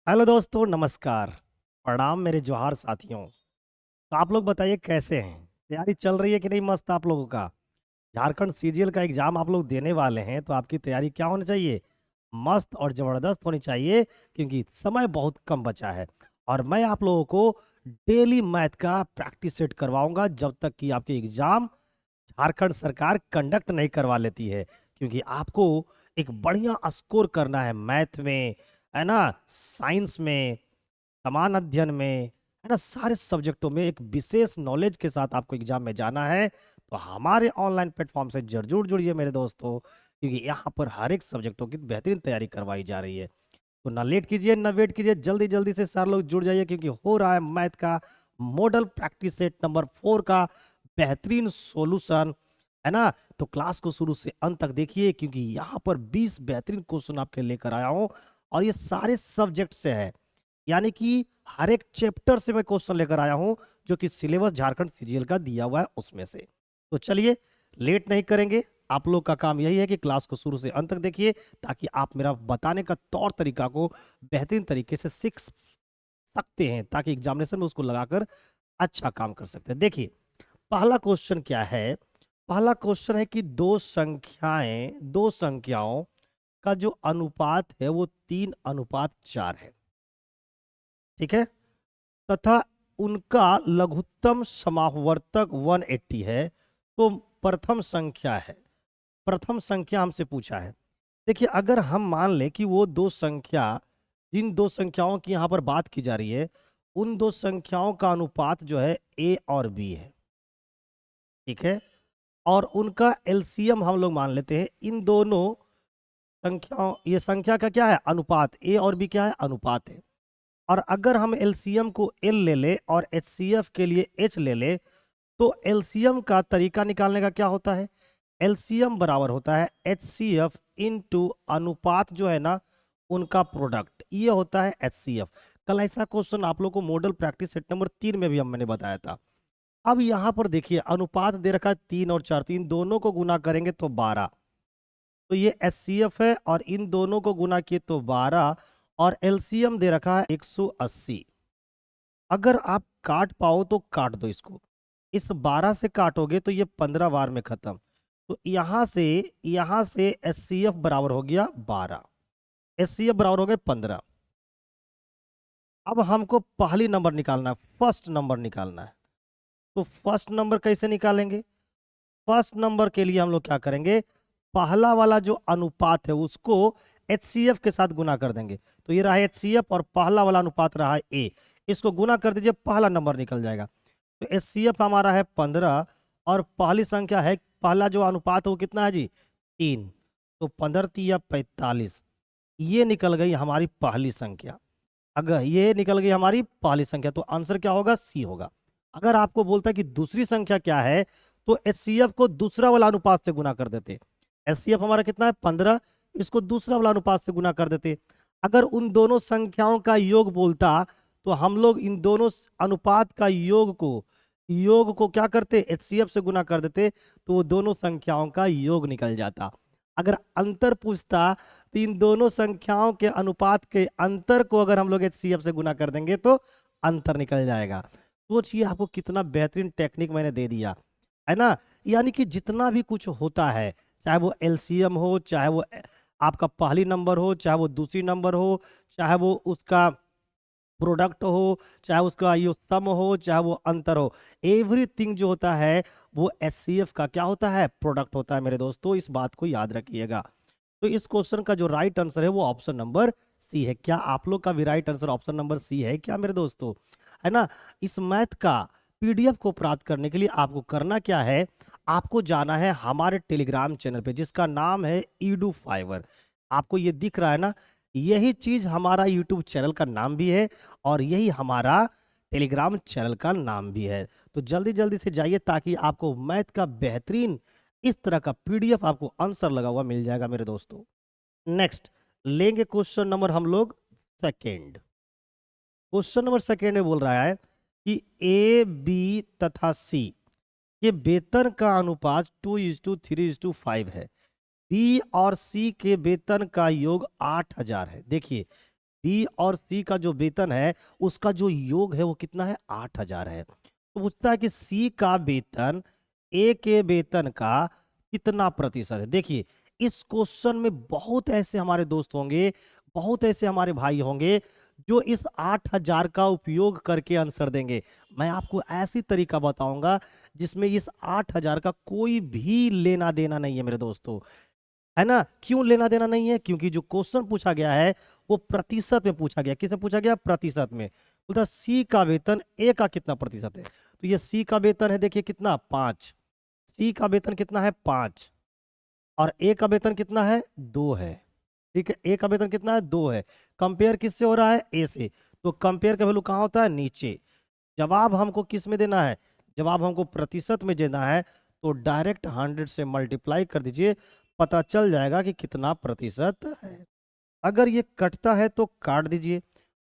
Hello दोस्तों, नमस्कार। प्रणाम मेरे जोहार साथियों। तो आप लोग बताइए कैसे हैं? तैयारी चल रही है कि नहीं मस्त आप लोगों का? झारखंड सीजीएल का एग्जाम आप लोग देने वाले हैं तो आपकी तैयारी क्या होनी चाहिए? मस्त और ज़बरदस्त होनी चाहिए, क्योंकि समय बहुत कम बचा है। और मैं आप लोगों को डेली मैथ का प्रैक्टिस सेट करवाऊंगा जब तक कि आपके एग्जाम झारखंड सरकार कंडक्ट नहीं करवा लेती है। क्योंकि आपको एक बढ़िया स्कोर करना है मैथ में, है ना, साइंस में, समान अध्ययन में, है ना, सारे सब्जेक्टों में एक विशेष नॉलेज के साथ आपको एग्जाम में जाना है। तो हमारे ऑनलाइन प्लेटफॉर्म से जरूर जुड़िए मेरे दोस्तों, क्योंकि यहाँ पर हर एक सब्जेक्टों की बेहतरीन तैयारी करवाई जा रही है। तो ना लेट कीजिए ना वेट कीजिए, जल्दी जल्दी से सारे लोग जुड़ जाइए, क्योंकि हो रहा है मैथ का मॉडल प्रैक्टिस सेट नंबर 4 का बेहतरीन सॉल्यूशन, है ना। तो क्लास को शुरू से अंत तक देखिए, क्योंकि यहाँ पर 20 बेहतरीन क्वेश्चन आपके लेकर आया हूँ, और ये सारे सब्जेक्ट से है। यानी कि हर एक चैप्टर से मैं क्वेश्चन लेकर आया हूं, जो कि सिलेबस झारखंड सीजीएल का दिया हुआ है उसमें से। तो चलिए, लेट नहीं करेंगे। आप लोग का काम यही है कि क्लास को शुरू से अंत तक देखिए, ताकि आप मेरा बताने का तौर तरीका को बेहतरीन तरीके से सीख सकते हैं, ताकि एग्जामिनेशन में उसको लगाकर अच्छा काम कर सकते हैं। देखिए, पहला क्वेश्चन क्या है। पहला क्वेश्चन है कि दो संख्याओं का जो अनुपात है वो 3:4 है। ठीक है। तथा उनका लघुत्तम समावर्तक 180 है। तो प्रथम संख्या है। प्रथम संख्या हमसे पूछा है। देखिए, अगर हम मान लें कि वो दो संख्या, जिन दो संख्याओं की यहां पर बात की जा रही है, उन दो संख्याओं का अनुपात जो है ए और बी है। ठीक है। और उनका एलसीएम हम लोग मान लेते हैं। इन दोनों संख्याओं, ये संख्या का क्या है? अनुपात। ए और बी क्या है? अनुपात है। और अगर हम एलसीएम को एल ले ले और एचसीएफ के लिए एच ले ले, तो एलसीएम का तरीका निकालने का क्या होता है? एलसीएम बराबर होता है एचसीएफ इनटू अनुपात जो है ना, उनका प्रोडक्ट, ये होता है एचसीएफ। कल ऐसा क्वेश्चन आप लोग को मॉडल प्रैक्टिस सेट नंबर 3 में भी मैंने बताया था। अब यहां पर देखिए, अनुपात दे रखा है 3 और 4, तो इन दोनों को गुना करेंगे तो 12। तो ये एचसीएफ है, और इन दोनों को गुना किए तो 12। और एलसीएम दे रखा है 180। अगर आप काट पाओ तो काट दो इसको। इस 12 से काटोगे तो ये 15 बार में खत्म। तो यहां से एचसीएफ बराबर हो गया 12, एचसीएफ बराबर हो गया 15। अब हमको पहली नंबर निकालना है, फर्स्ट नंबर निकालना है। तो फर्स्ट नंबर कैसे निकालेंगे? फर्स्ट नंबर के लिए हम लोग क्या करेंगे? पहला वाला जो अनुपात है उसको एचसीएफ के साथ गुना कर देंगे। तो ये रहा एचसीएफ, और पहला वाला अनुपात रहा है ए। इसको गुना कर दीजिए, पहला नंबर निकल जाएगा। तो एचसीएफ हमारा है 15, और पहली संख्या है, पहला जो अनुपात है वो कितना है जी? 3। तो 15 तिया 45। ये निकल गई हमारी पहली संख्या। अगर ये निकल गई हमारी पहली संख्या, तो आंसर क्या होगा? सी होगा। अगर आपको बोलता है कि दूसरी संख्या क्या है, तो एचसीएफ को दूसरा वाला अनुपात से गुना कर देते। एचसीएफ हमारा कितना है? 15। इसको दूसरा वाला अनुपात से गुना कर देते। अगर उन दोनों संख्याओं का योग बोलता, तो हम लोग इन दोनों अनुपात का योग को क्या करते? एचसीएफ से गुना कर देते, तो वो दोनों संख्याओं का योग निकल जाता। अगर अंतर पूछता, तो इन दोनों संख्याओं के अनुपात के अंतर को अगर हम लोग एचसीएफ से गुना कर देंगे तो अंतर निकल जाएगा। सोचिए, आपको कितना बेहतरीन टेक्निक मैंने दे दिया, है ना। यानी कि जितना भी कुछ होता है, चाहे वो एलसीएम हो, चाहे वो आपका पहली नंबर हो, चाहे वो दूसरी नंबर हो, चाहे वो उसका प्रोडक्ट हो, चाहे उसका ये सम हो, चाहे वो अंतर हो, एवरीथिंग जो होता है वो एचसीएफ का क्या होता है? प्रोडक्ट होता है मेरे दोस्तों। इस बात को याद रखिएगा। तो इस क्वेश्चन का जो राइट आंसर है वो ऑप्शन नंबर सी है। क्या आप लोग का भी right answer option number C है क्या मेरे दोस्तों? है ना। इस मैथ का पीडीएफ को प्राप्त करने के लिए आपको करना क्या है? आपको जाना है हमारे टेलीग्राम चैनल पे, जिसका नाम है ईडू फाइवर। आपको ये दिख रहा है ना, यही चीज हमारा यूट्यूब चैनल का नाम भी है, और यही हमारा टेलीग्राम चैनल का नाम भी है। तो जल्दी जल्दी से जाइए, ताकि आपको मैथ का बेहतरीन इस तरह का पीडीएफ आपको आंसर लगा हुआ मिल जाएगा मेरे दोस्तों। नेक्स्ट लेंगे क्वेश्चन नंबर हम लोग सेकेंड। क्वेश्चन नंबर सेकेंड में बोल रहा है कि ए बी तथा सी के वेतन का अनुपात 2:3:5 है। बी और सी के वेतन का योग 8,000 है। देखिए, बी और सी का जो वेतन है उसका जो योग है वो कितना है, 8,000 है। तो पूछता है कि सी का वेतन ए के वेतन का कितना प्रतिशत है। देखिए इस क्वेश्चन में बहुत ऐसे हमारे दोस्त होंगे, बहुत ऐसे हमारे भाई होंगे जो इस 8,000 का उपयोग करके आंसर देंगे। मैं आपको ऐसी तरीका बताऊंगा जिसमें इस 8,000 का कोई भी लेना देना नहीं है मेरे दोस्तों, है ना। क्यों लेना देना नहीं है, क्योंकि जो क्वेश्चन पूछा गया है वो प्रतिशत में पूछा गया। किसमें पूछा गया, प्रतिशत में। बोलता सी का वेतन ए का कितना प्रतिशत है, तो ये सी का वेतन है देखिए कितना, 5। सी का वेतन कितना है, 5, और ए का वेतन कितना है, 2 है। ठीक है, ए का वेतन कितना है, 2 है। कंपेयर किससे हो रहा है, ए से। तो कंपेयर का वैल्यू कहाँ होता है, नीचे। जवाब हमको किस में देना है, जवाब हमको प्रतिशत में देना है, तो डायरेक्ट 100 से मल्टीप्लाई कर दीजिए, पता चल जाएगा कि कितना प्रतिशत है। अगर ये कटता है तो काट दीजिए,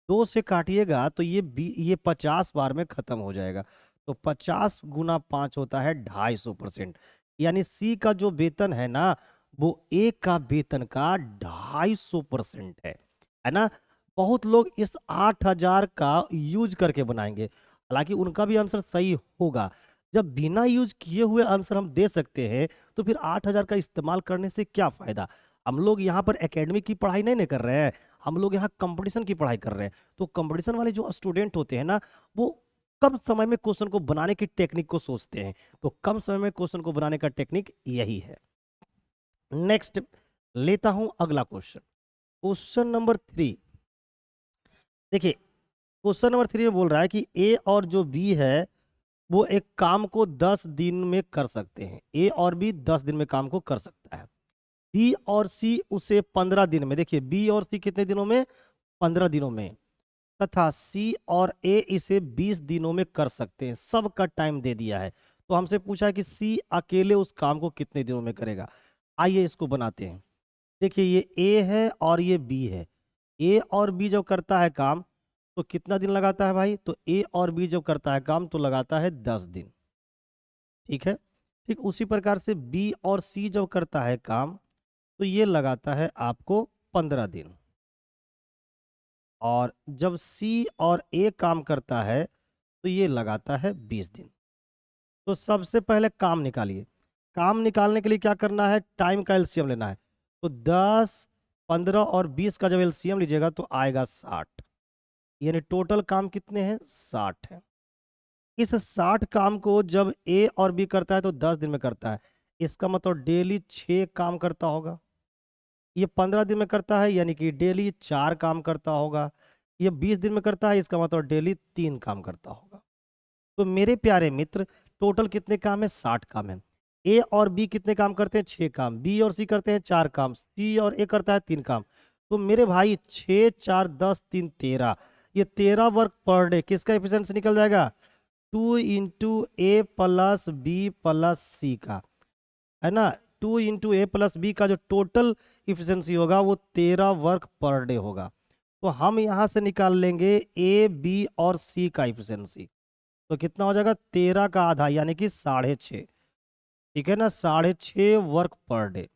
2 से काटिएगा तो ये 50 बार में खत्म हो जाएगा। तो 50 गुना 5 होता है 250%। यानी सी का जो वेतन है ना वो ए का वेतन का 250% है ना। बहुत लोग इस 8,000 का यूज करके बनाएंगे, हालांकि उनका भी आंसर सही होगा। जब बिना यूज किए हुए आंसर हम दे सकते हैं तो फिर 8,000 का इस्तेमाल करने से क्या फायदा। हम लोग यहाँ पर एकेडमिक की पढ़ाई नहीं कर रहे हैं, हम लोग यहाँ कंपटीशन की पढ़ाई कर रहे हैं। तो कंपटीशन वाले जो स्टूडेंट होते हैं ना वो कम समय में क्वेश्चन को बनाने की टेक्निक को सोचते हैं। तो कम समय में क्वेश्चन को बनाने का टेक्निक यही है। नेक्स्ट लेता हूं अगला क्वेश्चन, क्वेश्चन नंबर 3। देखिए क्वेश्चन नंबर 3 में बोल रहा है कि ए और जो बी है वो एक काम को 10 दिन में कर सकते हैं। ए और बी 10 दिन में काम को कर सकता है। बी और सी उसे 15 दिन में, देखिए बी और सी कितने दिनों में, 15 दिनों में, तथा सी और ए इसे 20 दिनों में कर सकते हैं। सबका टाइम दे दिया है। तो हमसे पूछा है कि सी अकेले उस काम को कितने दिनों में करेगा। आइए इसको बनाते हैं। देखिए ये ए है और ये बी है। ए और बी जब करता है काम तो कितना दिन लगाता है भाई, तो ए और बी जब करता है काम तो लगाता है 10 दिन। ठीक है, ठीक उसी प्रकार से बी और सी जब करता है काम तो ये लगाता है आपको 15 दिन। और जब सी और ए काम करता है तो ये लगाता है 20 दिन। तो सबसे पहले काम निकालिए। काम निकालने के लिए क्या करना है, टाइम का एलसीएम लेना है। तो 10, 15 और 20 का जब एलसीएम लीजिएगा तो आएगा 60। यानी टोटल काम कितने हैं, 60 है। इस 60 काम को जब ए और बी करता है तो 10 दिन में करता है। इसका मतलब डेली 6 काम करता होगा। ये 15 दिन में करता है यानी कि डेली 4 काम करता होगा। ये 20 दिन में करता है, इसका मतलब डेली 3 काम करता होगा। तो मेरे प्यारे मित्र टोटल कितने काम है, 60 काम है। ए और बी कितने काम करते हैं, 6 काम। बी और सी करते हैं 4 काम। सी और ए करता है 3 काम। तो मेरे भाई 6, 4, 10, 3, 13, ये 13 वर्क पर डे किसका एफिशिएंसी निकल जाएगा, 2 इंटू ए प्लस बी प्लस सी का, है ना। 2 इंटू ए प्लस बी का जो टोटल इफिशियंसी होगा वो 13 वर्क पर डे होगा। तो हम यहाँ से निकाल लेंगे ए बी और सी का इफिशियंसी। तो कितना हो जाएगा, 13 का आधा यानी कि 6.5। ठीक है ना, 6.5 वर्क पर डे।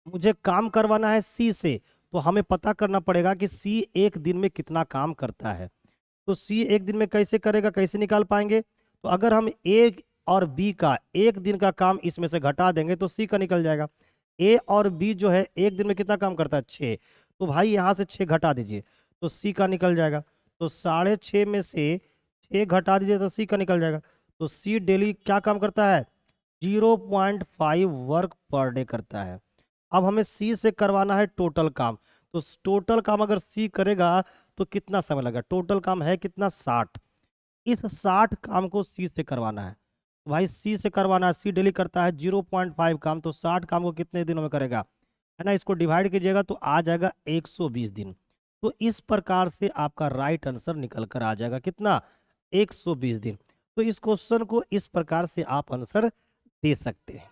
मुझे काम करवाना है सी से, तो हमें पता करना पड़ेगा कि सी एक दिन में कितना काम करता है। तो सी एक दिन में कैसे करेगा, कैसे निकाल पाएंगे। तो अगर हम ए और बी का एक दिन का काम इसमें से घटा देंगे तो सी का निकल जाएगा। ए और बी जो है एक दिन में कितना काम करता है, 6। तो भाई यहाँ से 6 घटा दीजिए तो सी का निकल जाएगा। तो 6.5 में से 6 घटा दीजिए तो सी का निकल जाएगा। तो सी डेली क्या काम करता है, 0.5 वर्क पर डे करता है। अब हमें सी से करवाना है टोटल काम। तो टोटल काम अगर सी करेगा तो कितना समय लगेगा, टोटल काम है कितना, 60। इस 60 काम को सी से करवाना है। तो भाई सी से करवाना है, सी डेली करता है 0.5 काम, तो 60 काम को कितने दिनों में करेगा, है ना। इसको डिवाइड कीजिएगा तो आ जाएगा 120 दिन। तो इस प्रकार से आपका राइट आंसर निकल कर आ जाएगा कितना, 120 दिन। तो इस क्वेश्चन को इस प्रकार से आप आंसर दे सकते हैं।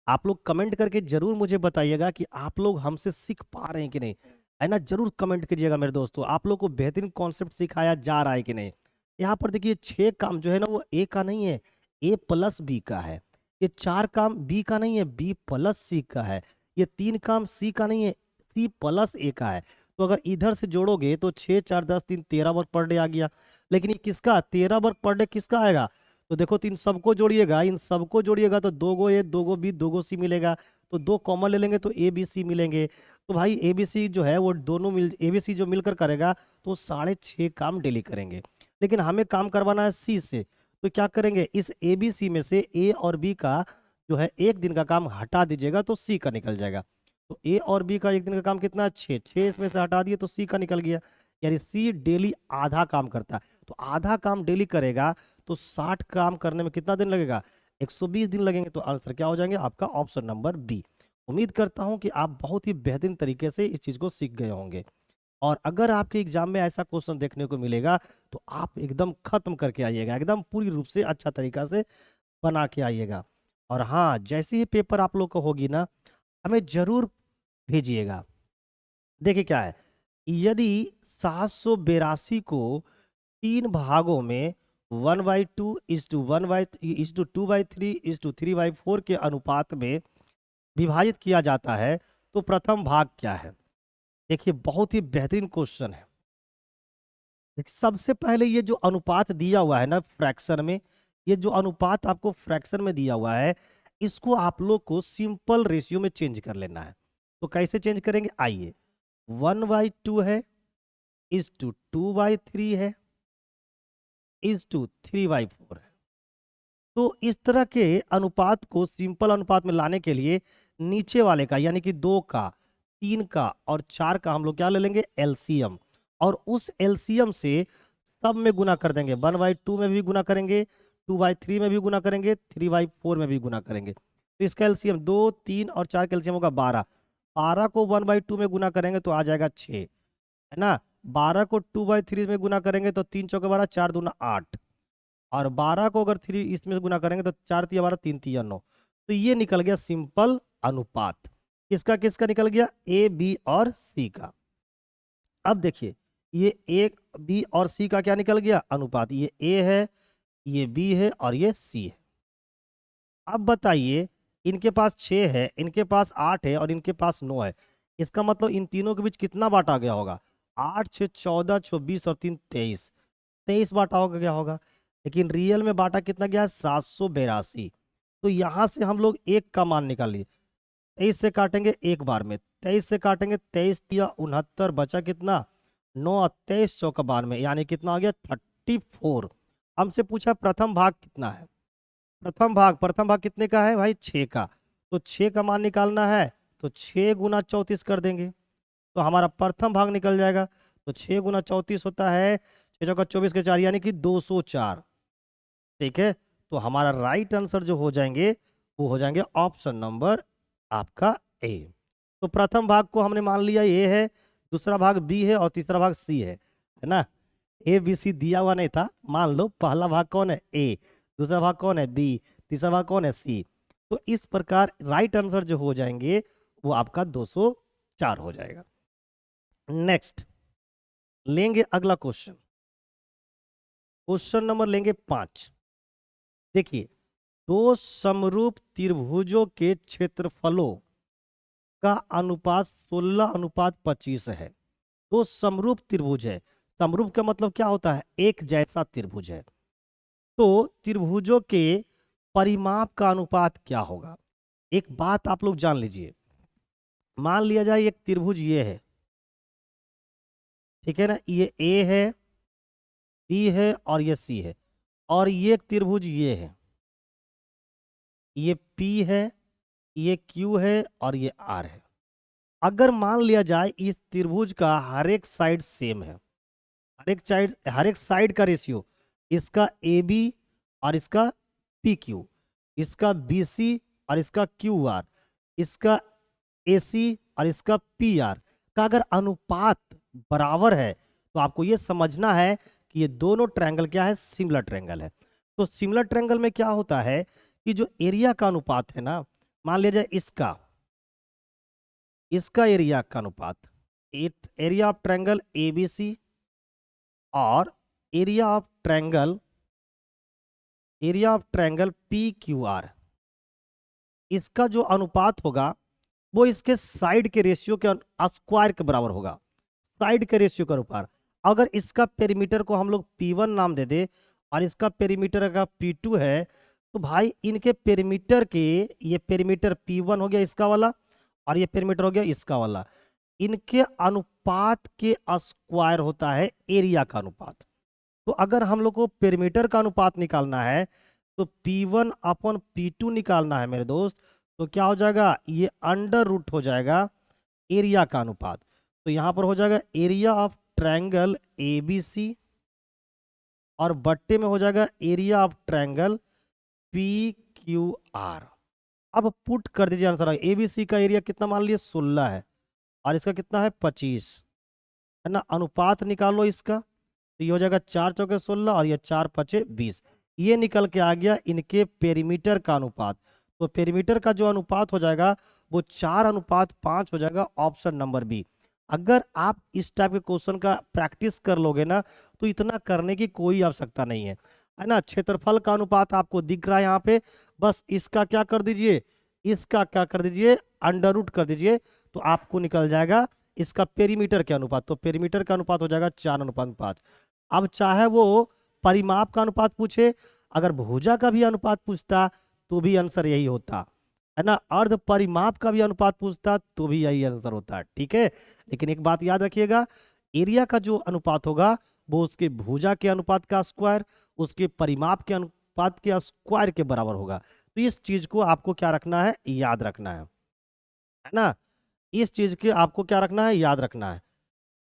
आप लोग कमेंट करके जरूर मुझे बताइएगा कि आप लोग हमसे सीख पा रहे हैं कि नहीं, है ना। जरूर कमेंट कीजिएगा मेरे दोस्तों, आप लोग को बेहतरीन कॉन्सेप्ट सिखाया जा रहा है कि नहीं। यहाँ पर देखिए 6 काम जो है ना वो ए का नहीं है, ए प्लस बी का है। ये 4 काम बी का नहीं है, बी प्लस सी का है। ये 3 काम सी का नहीं है, सी प्लस ए का है। तो अगर इधर से जोड़ोगे तो 6 4 10 3 13 वर्ग पर डे आ गया। लेकिन ये किसका 13 वर्ग पर डे किसका आएगा? तो देखो तीन सबको जोड़िएगा, इन सबको जोड़िएगा तो 2 गो ए 2 गो बी 2 गो सी मिलेगा। तो 2 कॉमन ले लेंगे तो ए बी सी मिलेंगे। तो भाई ए बी सी जो है वो दोनों मिल ए बी सी जो मिलकर करेगा तो 6.5 काम डेली करेंगे। लेकिन हमें काम करवाना है सी से, तो क्या करेंगे, इस ए बी सी में से ए और बी का जो है एक दिन का काम हटा दीजिएगा तो सी का निकल जाएगा। तो ए और बी का एक दिन का काम कितना है? 6 6 इसमें से हटा दिए तो सी का निकल गया। यानी सी डेली आधा काम करता है। तो आधा काम डेली करेगा तो 60 काम करने में कितना दिन लगेगा? 120 दिन लगेंगे। तो आंसर क्या हो जाएंगे आपका? Option number B. उम्मीद करता हूं कि आप बहुत ही बेहतरीन तरीके से इस चीज को सीख गए होंगे। और अगर आपके एग्जाम में ऐसा क्वेश्चन देखने को मिलेगा तो आप एकदम खत्म करके आइएगा, एकदम पूरी रूप से अच्छा तरीका से बना के आइएगा। और हाँ, जैसे ही पेपर आप लोग को होगी ना, हमें जरूर भेजिएगा। देखिए क्या है, यदि 782 को 3 भागों में 1/2:1/2/3:3/4 के अनुपात में विभाजित किया जाता है तो प्रथम भाग क्या है? देखिए बहुत ही बेहतरीन क्वेश्चन है। सबसे पहले ये जो अनुपात दिया हुआ है ना फ्रैक्शन में, ये जो अनुपात आपको फ्रैक्शन में दिया हुआ है, इसको आप लोग को सिंपल रेशियो में चेंज कर लेना है। तो कैसे चेंज करेंगे? आइए, 1/2 है, (2/3) है, (3/4) है। तो इस तरह के अनुपात को सिंपल अनुपात में लाने के लिए नीचे वाले का यानी कि 2 का, 3 का और 4 का हम लोग क्या ले लेंगे? एलसीएम। और उस एलसीएम से सब में गुना कर देंगे। 1/2 में भी गुना करेंगे, 2/3 में भी गुना करेंगे, 3/4 में भी गुना करेंगे। तो इसका एलसीएम 2 3 और 4 का एलसीएम होगा 12। 12 को 1/2 में गुना करेंगे तो आ जाएगा 6, है ना। 12 को 2/3 में गुना करेंगे तो 3 चौके 12, 4 दूना 8। और 12 को अगर 3 इसमें से गुना करेंगे तो 4 तिया 12, 3 तिया 9। तो ये निकल गया सिंपल अनुपात। किसका किसका निकल गया? ए बी और सी का। अब देखिए, ये ए बी और सी का क्या निकल गया? अनुपात। ये ए है, ये बी है और ये सी है। अब बताइए, इनके पास 6 है, इनके पास 8 है और इनके पास 9 है। इसका मतलब इन तीनों के बीच कितना बांटा गया होगा? 8 6 14 24 और 3 23। 23 बांटा होगा गया होगा। लेकिन रियल में बांटा कितना गया है? 782। तो यहां से हम लोग एक का मान निकालिए। 23 से काटेंगे एक बार में, 23 से काटेंगे, 23 तिया 69, बचा कितना? 9 और 23 चौका 92, यानी कितना आ गया? 34। हमसे पूछा प्रथम भाग कितना है। प्रथम भाग कितने का है भाई? 6 का। तो 6 का मान निकालना है तो 6 गुना 34 कर देंगे तो हमारा प्रथम भाग निकल जाएगा। तो 6 गुना 34 होता है 6 चौका 24 के 4, यानी कि 204। ठीक है, तो हमारा राइट आंसर जो हो जाएंगे वो हो जाएंगे ऑप्शन नंबर आपका ए। तो प्रथम भाग को हमने मान लिया ए है, दूसरा भाग बी है और तीसरा भाग सी है ना। ए बी सी दिया हुआ नहीं था, मान लो पहला भाग कौन है? ए, दूसरा भाग कौन है? बी, तीसरा भाग कौन है? सी। तो इस प्रकार राइट आंसर जो हो जाएंगे वो आपका 204 हो जाएगा। नेक्स्ट लेंगे अगला क्वेश्चन, क्वेश्चन नंबर लेंगे 5। देखिए, दो समरूप त्रिभुजों के क्षेत्रफलों का अनुपात 16:25 है। दो समरूप त्रिभुज है। समरूप का मतलब क्या होता है? एक जैसा त्रिभुज है। तो त्रिभुजों के परिमाप का अनुपात क्या होगा? एक बात आप लोग जान लीजिए, मान लिया जाए एक त्रिभुज ये है, ठीक है ना, ये ए है, बी है और ये सी है। और ये एक त्रिभुज ये है, ये पी है, ये क्यू है और ये आर है। अगर मान लिया जाए इस त्रिभुज का हर एक साइड सेम है, हर एक साइड का रेशियो, इसका ए बी और इसका पी क्यू, इसका बी सी और इसका क्यू आर, इसका ए सी और इसका पी आर का अगर अनुपात बराबर है तो आपको ये समझना है कि ये दोनों ट्रायंगल क्या है? सिमिलर ट्रायंगल है। तो सिमिलर ट्रायंगल में क्या होता है कि जो एरिया का अनुपात है ना, मान लिया जाए इसका एरिया का अनुपात, एरिया ऑफ ट्रायंगल एबीसी और area of triangle P Q R, इसका जो अनुपात होगा वो इसके साइड के रेशियो के स्क्वायर के बराबर होगा। साइड के रेशियो के अनुपात। अगर इसका पेरीमीटर को हम लोग P1 नाम दे दे और इसका पेरीमीटर का P2 है, तो भाई इनके पेरीमीटर के, ये पेरीमीटर P1 हो गया इसका वाला और ये पेरीमीटर हो गया इसका वाला, इनके अनुपात के स्क्वायर होता है एरिया का अनुपात। तो अगर हम लोग को पेरीमीटर का अनुपात निकालना है तो P1 अपन P2 निकालना है मेरे दोस्त, तो क्या हो जाएगा, ये अंडर रूट हो जाएगा एरिया का अनुपात। तो यहां पर हो जाएगा एरिया ऑफ ट्रायंगल ABC और बट्टे में हो जाएगा एरिया ऑफ ट्रायंगल PQR। अब पुट कर दीजिए आंसर। ABC का एरिया कितना मान लिए 16 है और इसका कितना है 25 है ना। अनुपात निकालो इसका, तो ये हो जाएगा 4 चौके 16 और ये 4 पचे 20। ये निकल के आ गया इनके पेरीमीटर का अनुपात। तो पेरीमीटर का जो अनुपात हो जाएगा वो 4:5 हो जाएगा, ऑप्शन नंबर बी। अगर आप इस टाइप के क्वेश्चन का प्रैक्टिस कर लोगे ना तो इतना करने की कोई आवश्यकता नहीं है ना। क्षेत्रफल का अनुपात आपको दिख रहा है यहाँ पे, बस इसका क्या कर दीजिए, इसका क्या कर दीजिए, अंडर रूट कर दीजिए, तो आपको निकल जाएगा इसका पेरीमीटर के अनुपात। तो पेरीमीटर का अनुपात हो जाएगा 4:5। अब चाहे वो परिमाप का अनुपात पूछे, अगर भुजा का भी अनुपात पूछता तो भी आंसर यही होता है ना। अर्ध परिमाप का भी अनुपात पूछता तो भी यही आंसर होता, ठीक है। लेकिन एक बात याद रखिएगा, एरिया का जो अनुपात होगा वो उसके भुजा के अनुपात का स्क्वायर उसके परिमाप के अनुपात के स्क्वायर के बराबर होगा। तो इस चीज को आपको क्या रखना है, याद रखना है ना। इस चीज के आपको क्या रखना है, याद रखना है।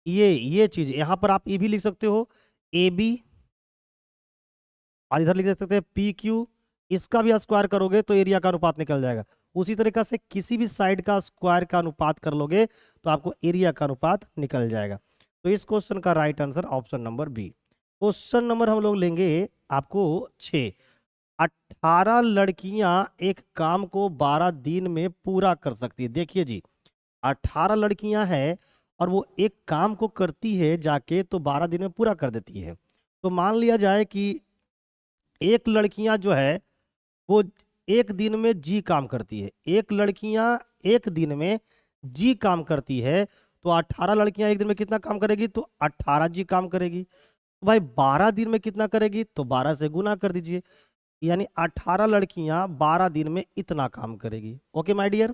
ये चीज यहां पर आप ये भी लिख सकते हो AB और इधर लिख सकते हैं PQ। इसका भी स्क्वायर करोगे तो एरिया का अनुपात निकल जाएगा। उसी तरीका से किसी भी साइड का स्क्वायर का अनुपात कर लोगे तो आपको एरिया का अनुपात निकल जाएगा। तो इस क्वेश्चन का right answer option number B. Question number हम लोग लेंगे आपको 6। 18 लड़कियां एक काम को 12 दिन में पूरा कर सकती है। देखिए जी, 18 लड़कियां हैं और वो एक काम को करती है जाके तो 12 दिन में पूरा कर देती है। तो मान लिया जाए कि एक लड़कियां जो है वो एक दिन में जी काम करती है। एक लड़कियां एक दिन में जी काम करती है, तो 18 लड़कियां एक दिन में कितना काम करेगी, तो 18 जी काम करेगी। तो भाई 12 दिन में कितना करेगी, तो 12 से गुना कर दीजिए, यानी 18 लड़कियां 12 दिन में इतना काम करेगी। Okay my dear.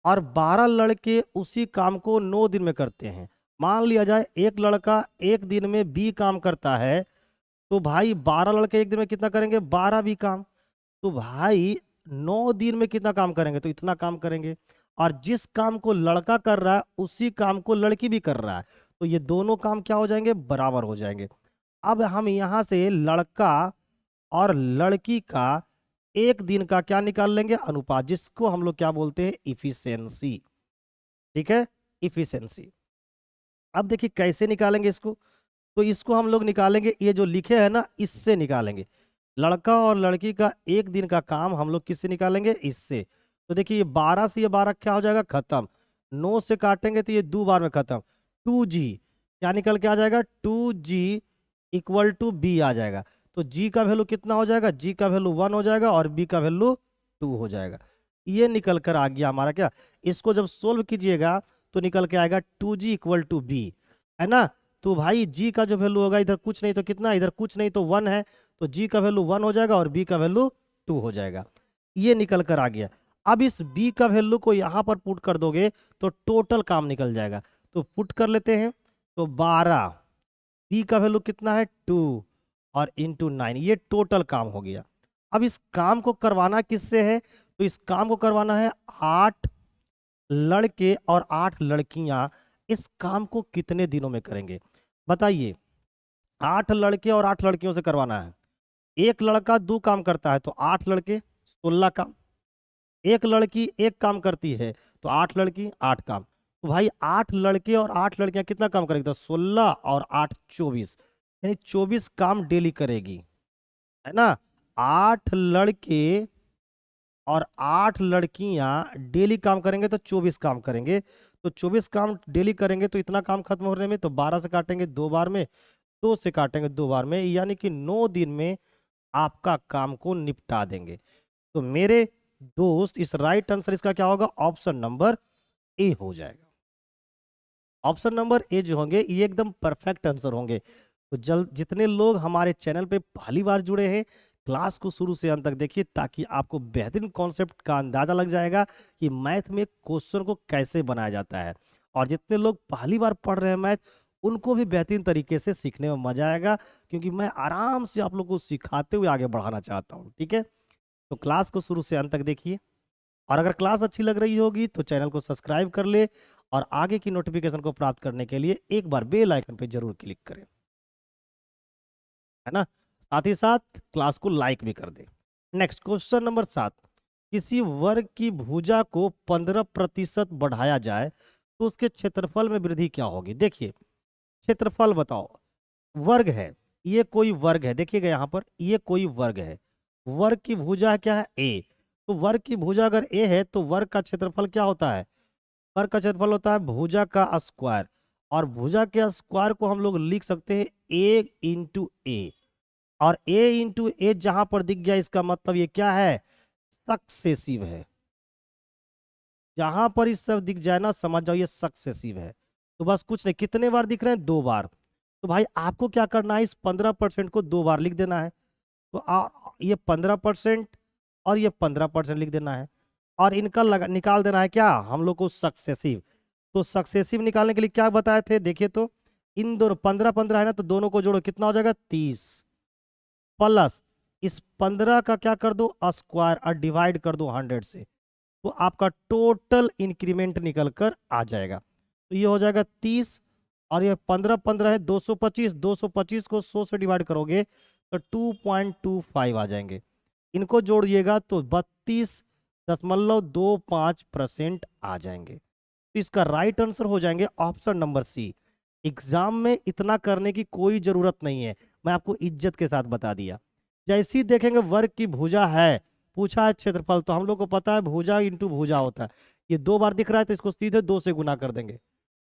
और 12 लड़के उसी काम को 9 दिन में करते हैं। मान लिया जाए एक लड़का एक दिन में बी काम करता है, तो भाई 12 लड़के एक दिन में कितना करेंगे, 12 भी काम। तो भाई 9 दिन में कितना काम करेंगे, तो इतना काम करेंगे। और जिस काम को लड़का कर रहा है उसी काम को लड़की भी कर रहा है, तो ये दोनों काम क्या हो जाएंगे, बराबर हो जाएंगे। अब हम यहां से लड़का और लड़की का एक दिन का क्या निकाल लेंगे, अनुपात, जिसको हम लोग क्या बोलते हैं, इफिशियंसी। ठीक है, इफिशियंसी। अब देखिए कैसे निकालेंगे इसको। तो इसको हम लोग निकालेंगे, ये जो लिखे है ना इससे निकालेंगे। लड़का और लड़की का एक दिन का काम हम लोग किससे निकालेंगे, इससे। तो देखिए ये 12 से ये 12 क्या हो जाएगा, खत्म। 9 से काटेंगे तो ये 2 बार में खत्म। 2G क्या निकल के आ जाएगा, 2G इक्वल टू बी आ जाएगा। तो G का वैल्यू कितना हो जाएगा, G का वैल्यू 1 हो जाएगा और B का वैल्यू 2 हो जाएगा। ये निकल कर आ गया हमारा क्या। इसको जब सोल्व कीजिएगा तो निकल के आएगा 2G इक्वल टू बी, है ना। तो भाई G का जो वैल्यू होगा, इधर कुछ नहीं तो कितना, इधर कुछ नहीं तो 1 है, तो G का वैल्यू 1 हो जाएगा और B का वैल्यू 2 हो जाएगा। ये निकल कर आ गया। अब इस B का वैल्यू को यहां पर पुट कर दोगे तो टोटल काम निकल जाएगा। तो पुट कर लेते हैं, तो 12, B का वैल्यू कितना है 2 और इंटू 9, ये टोटल काम हो गया। अब इस काम को करवाना किससे है, तो इस काम को करवाना है 8 लड़के और 8 लड़कियां इस काम को कितने दिनों में करेंगे, बताइए। 8 लड़के और 8 लड़कियों से करवाना है। एक लड़का 2 काम करता है तो 8 लड़के 16 काम। एक लड़की एक काम करती है तो 8 लड़की 8 काम। तो भाई 8 लड़के और 8 लड़कियां कितना काम करेगी, तो 16 और 8 24, यानी 24 काम डेली करेगी, है ना। 8 लड़के और 8 लड़कियां डेली काम करेंगे तो 24 काम करेंगे। तो 24 काम डेली करेंगे तो इतना काम खत्म होने में, तो 12 से काटेंगे 2 बार में, 2 से काटेंगे 2 बार में, यानी कि 9 दिन में आपका काम को निपटा देंगे। तो मेरे दोस्त इस राइट आंसर इसका क्या होगा, ऑप्शन नंबर ए हो जाएगा। ऑप्शन नंबर ए जो होंगे ये एकदम परफेक्ट आंसर होंगे। तो जल्द जितने लोग हमारे चैनल पे पहली बार जुड़े हैं, क्लास को शुरू से अंत तक देखिए ताकि आपको बेहतरीन कॉन्सेप्ट का अंदाजा लग जाएगा कि मैथ में क्वेश्चन को कैसे बनाया जाता है। और जितने लोग पहली बार पढ़ रहे हैं मैथ, उनको भी बेहतरीन तरीके से सीखने में मजा आएगा, क्योंकि मैं आराम से आप लोग को सिखाते हुए आगे बढ़ाना चाहता हूँ। ठीक है, तो क्लास को शुरू से अंत तक देखिए, और अगर क्लास अच्छी लग रही होगी तो चैनल को सब्सक्राइब कर ले, और आगे की नोटिफिकेशन को प्राप्त करने के लिए एक बार बेल आइकन पे जरूर क्लिक करें, है ना। साथ ही साथ क्लास को लाइक भी कर दे। नेक्स्ट क्वेश्चन नंबर 7, किसी वर्ग की भुजा को 15% बढ़ाया जाए तो उसके क्षेत्रफल में वृद्धि क्या होगी। देखिए, क्षेत्रफल बताओ, वर्ग है, ये कोई वर्ग है, देखिएगा यहाँ पर ये कोई वर्ग है, वर्ग की भुजा क्या है ए, तो वर्ग की भुजा अगर ए है तो वर्ग का क्षेत्रफल क्या होता है, वर्ग का क्षेत्रफल होता है भुजा का स्क्वायर, और भुजा के स्क्वायर को हम लोग लिख सकते हैं ए इंटू ए, और ए इंटू ए जहां पर दिख गया इसका मतलब ये क्या है, सक्सेसिव है। जहां पर इस सब दिख जाए ना समझ जाओ ये सक्सेसिव है। तो बस कुछ नहीं, कितने बार दिख रहे हैं, 2 बार। तो भाई आपको क्या करना है, इस 15% को 2 बार लिख देना है। तो ये 15% और ये 15% लिख देना है, और इनका निकाल देना है क्या हम लोग को, सक्सेसिव। तो सक्सेसिव निकालने के लिए क्या बताए थे, देखिए तो इन दोनों 15-15 है ना, तो दोनों को जोड़ो कितना हो जाएगा 30, प्लस इस 15 का क्या कर दो स्क्वायर और डिवाइड कर दो 100 से, तो आपका टोटल इंक्रीमेंट निकल कर आ जाएगा। तो ये हो जाएगा 30, और ये 15-15 है 225, 225 को 100 से डिवाइड करोगे तो 2.25 आ जाएंगे। इनको जोड़िएगा तो 32.25% आ जाएंगे। तो इसका राइट आंसर हो जाएंगे ऑप्शन नंबर सी। एग्जाम में इतना करने की कोई जरूरत नहीं है, मैं आपको इज्जत के साथ बता दिया। जैसे ही देखेंगे वर्ग की भुजा है, पूछा है क्षेत्रफल, तो हम लोग को पता है भुजा इंटू भुजा होता है, ये 2 बार दिख रहा है तो इसको सीधे 2 से गुना कर देंगे,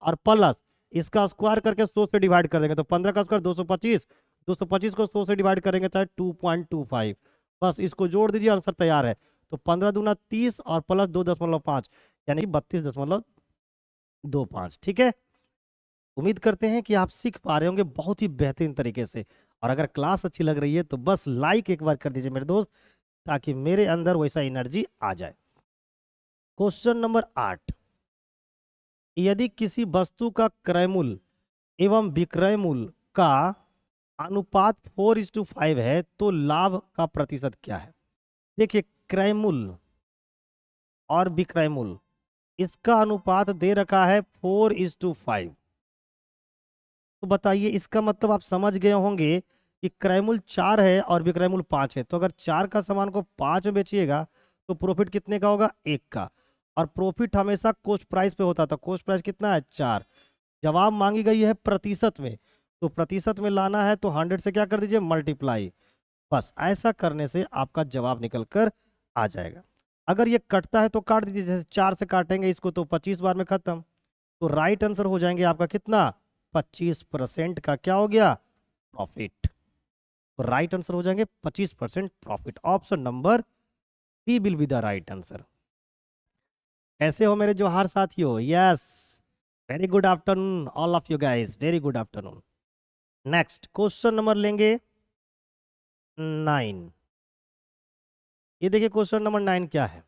और प्लस इसका स्क्वायर करके 100 से डिवाइड कर देंगे, तो 15 का स्क्वायर 225, 225 को 100 से डिवाइड करेंगे तो 2.25, बस इसको जोड़ दीजिए आंसर तैयार है। तो 15 दूना 30 और प्लस 2.5 यानी 32.25। ठीक है, उम्मीद करते हैं कि आप सीख पा रहे होंगे बहुत ही बेहतरीन तरीके से, और अगर क्लास अच्छी लग रही है तो बस लाइक एक बार कर दीजिए मेरे दोस्त, ताकि मेरे अंदर वैसा एनर्जी आ जाए। क्वेश्चन नंबर 8, यदि किसी वस्तु का क्रय मूल्य एवं विक्रय मूल्य का अनुपात 4:5 है तो लाभ का प्रतिशत क्या है। देखिए, क्रय मूल्य और विक्रय मूल्य, इसका अनुपात दे रखा है 4:5। तो बताइए, इसका मतलब आप समझ गए होंगे कि क्रय मूल्य 4 है और विक्रय मूल्य 5 है, तो अगर 4 का सामान को 5 में बेचिएगा तो प्रॉफिट कितने का होगा, 1 का। और प्रॉफिट हमेशा कॉस्ट प्राइस पे होता था, कॉस्ट प्राइस कितना है 4। जवाब मांगी गई है प्रतिशत में, तो प्रतिशत में लाना है तो 100 से क्या कर दीजिए मल्टीप्लाई, बस ऐसा करने से आपका जवाब निकल कर आ जाएगा। अगर ये कटता है तो काट दीजिए, जैसे 4 से काटेंगे इसको तो 25 बार में खत्म। तो राइट आंसर हो जाएंगे आपका कितना, 25% का क्या हो गया, प्रॉफिट। तो राइट आंसर हो जाएंगे 25% profit. Option number B will be the right answer. कैसे हो मेरे जोहार साथियों, yes, very good afternoon all of you guys, very good afternoon. Next question number लेंगे 9। ये देखिए क्वेश्चन नंबर 9 क्या है,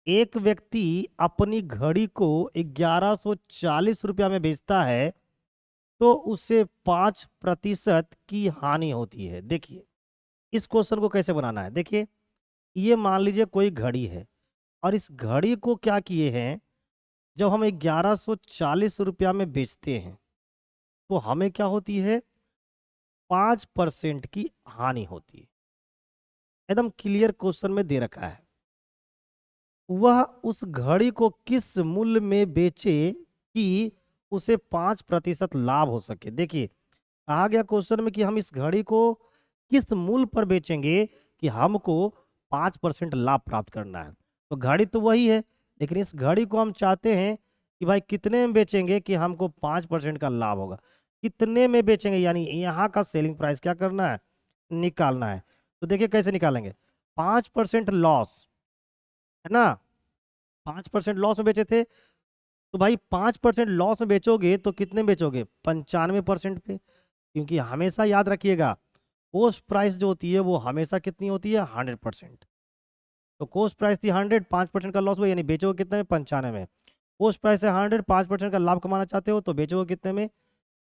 एक व्यक्ति अपनी घड़ी को 1140 रुपया में बेचता है तो उसे 5% की हानि होती है। देखिए इस क्वेश्चन को कैसे बनाना है, देखिए ये मान लीजिए कोई घड़ी है, और इस घड़ी को क्या किए हैं, जब हम 1140 रुपया में बेचते हैं तो हमें क्या होती है, 5% की हानि होती है। एकदम क्लियर क्वेश्चन में दे रखा है, वह उस घड़ी को किस मूल्य में बेचे कि उसे 5% लाभ हो सके। देखिए कहा गया क्वेश्चन में कि हम इस घड़ी को किस मूल्य पर बेचेंगे कि हमको 5% लाभ प्राप्त करना है। तो घड़ी तो वही है, लेकिन इस घड़ी को हम चाहते हैं कि भाई कितने में बेचेंगे कि हमको 5% का लाभ होगा, कितने में बेचेंगे, यानी यहाँ का सेलिंग प्राइस क्या करना है, निकालना है। तो देखिए कैसे निकालेंगे, 5% लॉस है ना, 5% लॉस में बेचे थे, तो भाई 5% लॉस में बेचोगे तो कितने में बेचोगे? 95% पे। क्योंकि हमेशा याद रखिएगा, कोस्ट प्राइस जो होती है वो हमेशा कितनी होती है? 100%। तो कोस्ट प्राइस थी 100, 5% का लॉस हुआ, यानी बेचोगे कितने में? 95 में। कोस्ट प्राइस है 100, 5% का लाभ कमाना चाहते हो तो बेचोगे कितने में?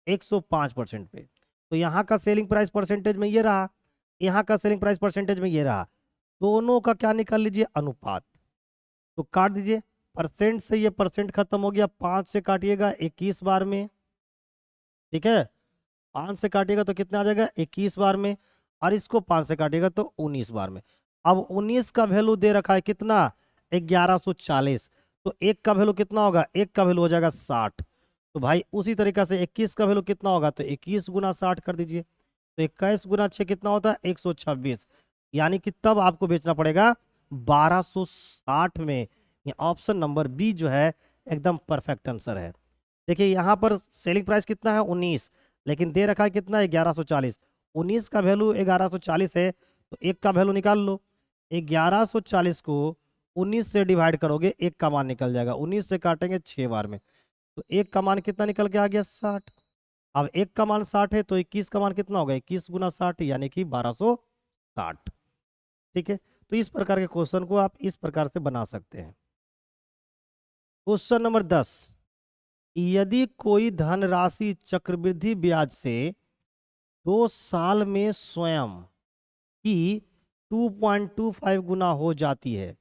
105% पे। तो यहाँ का सेलिंग प्राइस परसेंटेज में ये रहा, यहाँ का सेलिंग प्राइस परसेंटेज में ये रहा, दोनों का क्या निकाल लीजिए? अनुपात। तो काट दीजिए, परसेंट से ये परसेंट खत्म हो गया, 5 से काटिएगा 21 बार में, ठीक है। 5 से काटिएगा तो कितना आ जाएगा? 21 बार में। और इसको 5 से काटिएगा तो 19 बार में। अब 19 का वैल्यू दे रखा है कितना? 1140। तो एक का वैल्यू कितना होगा? एक का वैल्यू हो जाएगा 60। तो भाई उसी तरीका से 21 का वैल्यू कितना होगा? तो 21 गुना 60 कर दीजिए। तो 21 गुना 6 कितना होता है? 126। यानी कि तब आपको बेचना पड़ेगा 1260 में। ये ऑप्शन नंबर बी जो है एकदम परफेक्ट आंसर है। देखिए यहाँ पर सेलिंग प्राइस कितना है? 19, लेकिन दे रखा है कितना? 1140। 19 का वैल्यू 1140 है, तो एक का वैल्यू निकाल लो। 1140 को 19 से डिवाइड करोगे, एक का मान निकल जाएगा। 19 से काटेंगे 6 बार में, तो एक का मान कितना निकल के आ गया? 60। अब एक का मान 60 है तो 21 का मान कितना होगा? 21 गुना 60 यानी कि 1260। ठीक है, तो इस प्रकार के क्वेश्चन को आप इस प्रकार से बना सकते हैं। क्वेश्चन नंबर 10, यदि कोई धनराशि चक्रवृद्धि ब्याज से 2 साल में स्वयं की 2.25 गुना हो जाती है।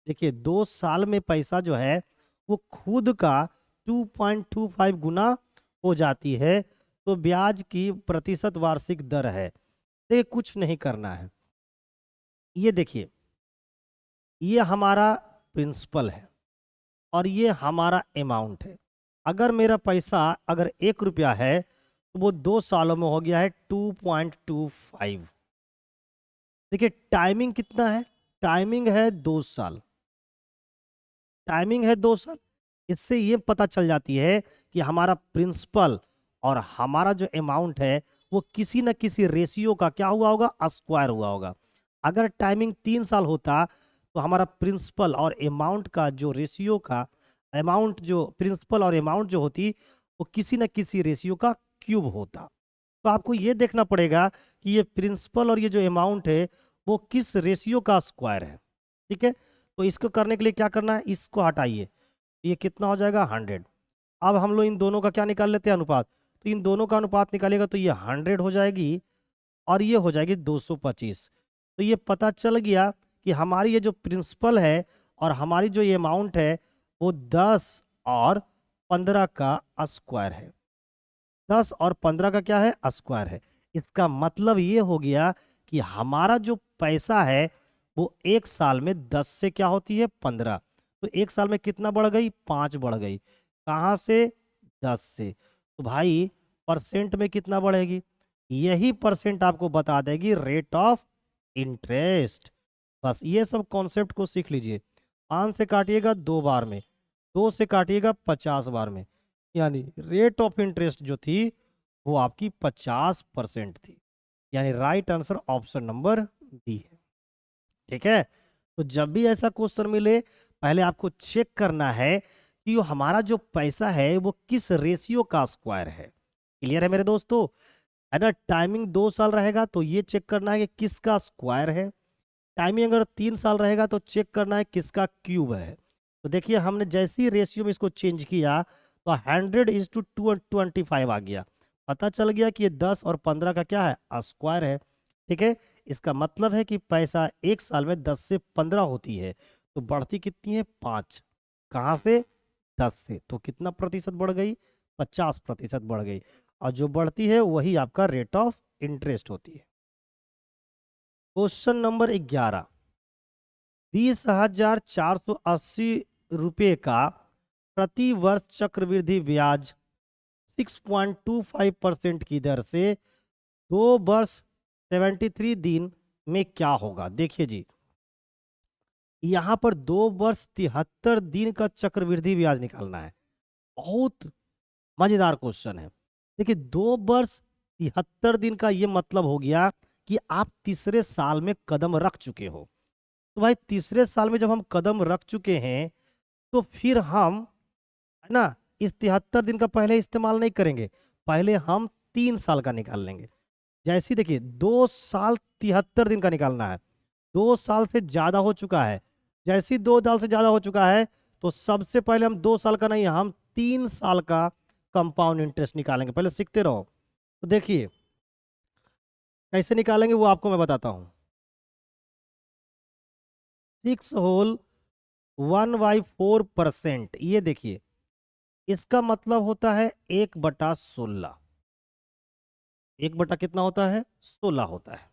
देखिए 2 साल में पैसा जो है वो खुद का 2.25 गुना हो जाती है, तो ब्याज की प्रतिशत वार्षिक दर है। तो ये कुछ नहीं करना है, ये देखिए, ये हमारा प्रिंसिपल है और ये हमारा अमाउंट है। अगर मेरा पैसा अगर 1 रुपया है तो वो 2 सालों में हो गया है 2.25। देखिए टाइमिंग कितना है? टाइमिंग है 2 साल, टाइमिंग है 2 साल। इससे ये पता चल जाती है कि हमारा प्रिंसिपल और हमारा जो अमाउंट है वो किसी न किसी रेशियो का क्या हुआ होगा? स्क्वायर हुआ होगा। अगर टाइमिंग 3 साल होता तो हमारा प्रिंसिपल और अमाउंट का जो रेशियो का अमाउंट, जो प्रिंसिपल और अमाउंट जो होती वो किसी न किसी रेशियो का क्यूब होता। तो आपको ये देखना पड़ेगा कि ये प्रिंसिपल और ये जो अमाउंट है वो किस रेशियो का स्क्वायर है। ठीक है, तो इसको करने के लिए क्या करना है? इसको हटाइए, ये कितना हो जाएगा? 100। अब हम लोग इन दोनों का क्या निकाल लेते हैं? अनुपात। तो इन दोनों का अनुपात निकालेगा तो ये 100 हो जाएगी और ये हो जाएगी 225। तो ये पता चल गया कि हमारी ये जो प्रिंसिपल है और हमारी जो ये अमाउंट है वो 10 और 15 का स्क्वायर है। 10 और 15 का क्या है? स्क्वायर है। इसका मतलब ये हो गया कि हमारा जो पैसा है वो 1 साल में 10 से क्या होती है? 15। तो 1 साल में कितना बढ़ गई? 5 बढ़ गई। कहाँ से? 10 से। तो भाई परसेंट में कितना बढ़ेगी? यही परसेंट आपको बता देगी रेट ऑफ इंटरेस्ट। बस ये सब कॉन्सेप्ट को सीख लीजिए। 5 से काटिएगा 2 बार में, 2 से काटिएगा 50 बार में, यानी रेट ऑफ इंटरेस्ट जो थी वो आपकी 50% थी। यानी right answer option number B है। ठीक है, तो जब भी ऐसा क्वेश्चन मिले पहले आपको चेक करना है कि वो हमारा जो पैसा है वो किस रेशियो का स्क्वायर है। क्लियर है मेरे दोस्तों? अगर टाइमिंग 2 साल रहेगा तो ये चेक करना है कि किसका स्क्वायर है। टाइमिंग अगर 3 साल रहेगा तो चेक करना है किसका क्यूब है। तो देखिए हमने जैसे ही रेशियो में इसको चेंज किया तो 100:225 आ गया। पता चल गया कि ये 10 और 15 का क्या है? स्क्वायर है। ठीक है, इसका मतलब है कि पैसा 1 साल में 10 से 15 होती है, तो बढ़ती कितनी है? 5। कहाँ से? 10 से। तो कितना प्रतिशत बढ़ गई? 50% बढ़ गई। और जो बढ़ती है वही आपका रेट ऑफ इंटरेस्ट होती है। क्वेश्चन नंबर 11, 20,480 रुपये का प्रति वर्ष चक्रवृद्धि ब्याज 6.25% की दर से 2 वर्ष 73 दिन में क्या होगा? देखिए जी, यहाँ पर 2 वर्ष 73 दिन का चक्रवृद्धि ब्याज निकालना है। बहुत मजेदार क्वेश्चन है। देखिए 2 वर्ष 73 दिन का ये मतलब हो गया कि आप तीसरे साल में कदम रख चुके हो। तो भाई तीसरे साल में जब हम कदम रख चुके हैं तो फिर हम है ना। इस 73 दिन का पहले इस्तेमाल नहीं करेंगे, पहले हम 3 साल का निकाल लेंगे। जैसे देखिए 2 साल 73 दिन का निकालना है, 2 साल से ज्यादा हो चुका है। जैसे ही 2 साल से ज्यादा हो चुका है तो सबसे पहले हम 2 साल का नहीं, हम 3 साल का कंपाउंड इंटरेस्ट निकालेंगे। पहले सीखते रहो। तो देखिए कैसे निकालेंगे वो आपको मैं बताता हूँ। 6 होल 1/4%, ये देखिए इसका मतलब होता है 1/16। 1 बटा कितना होता है? 16 होता है।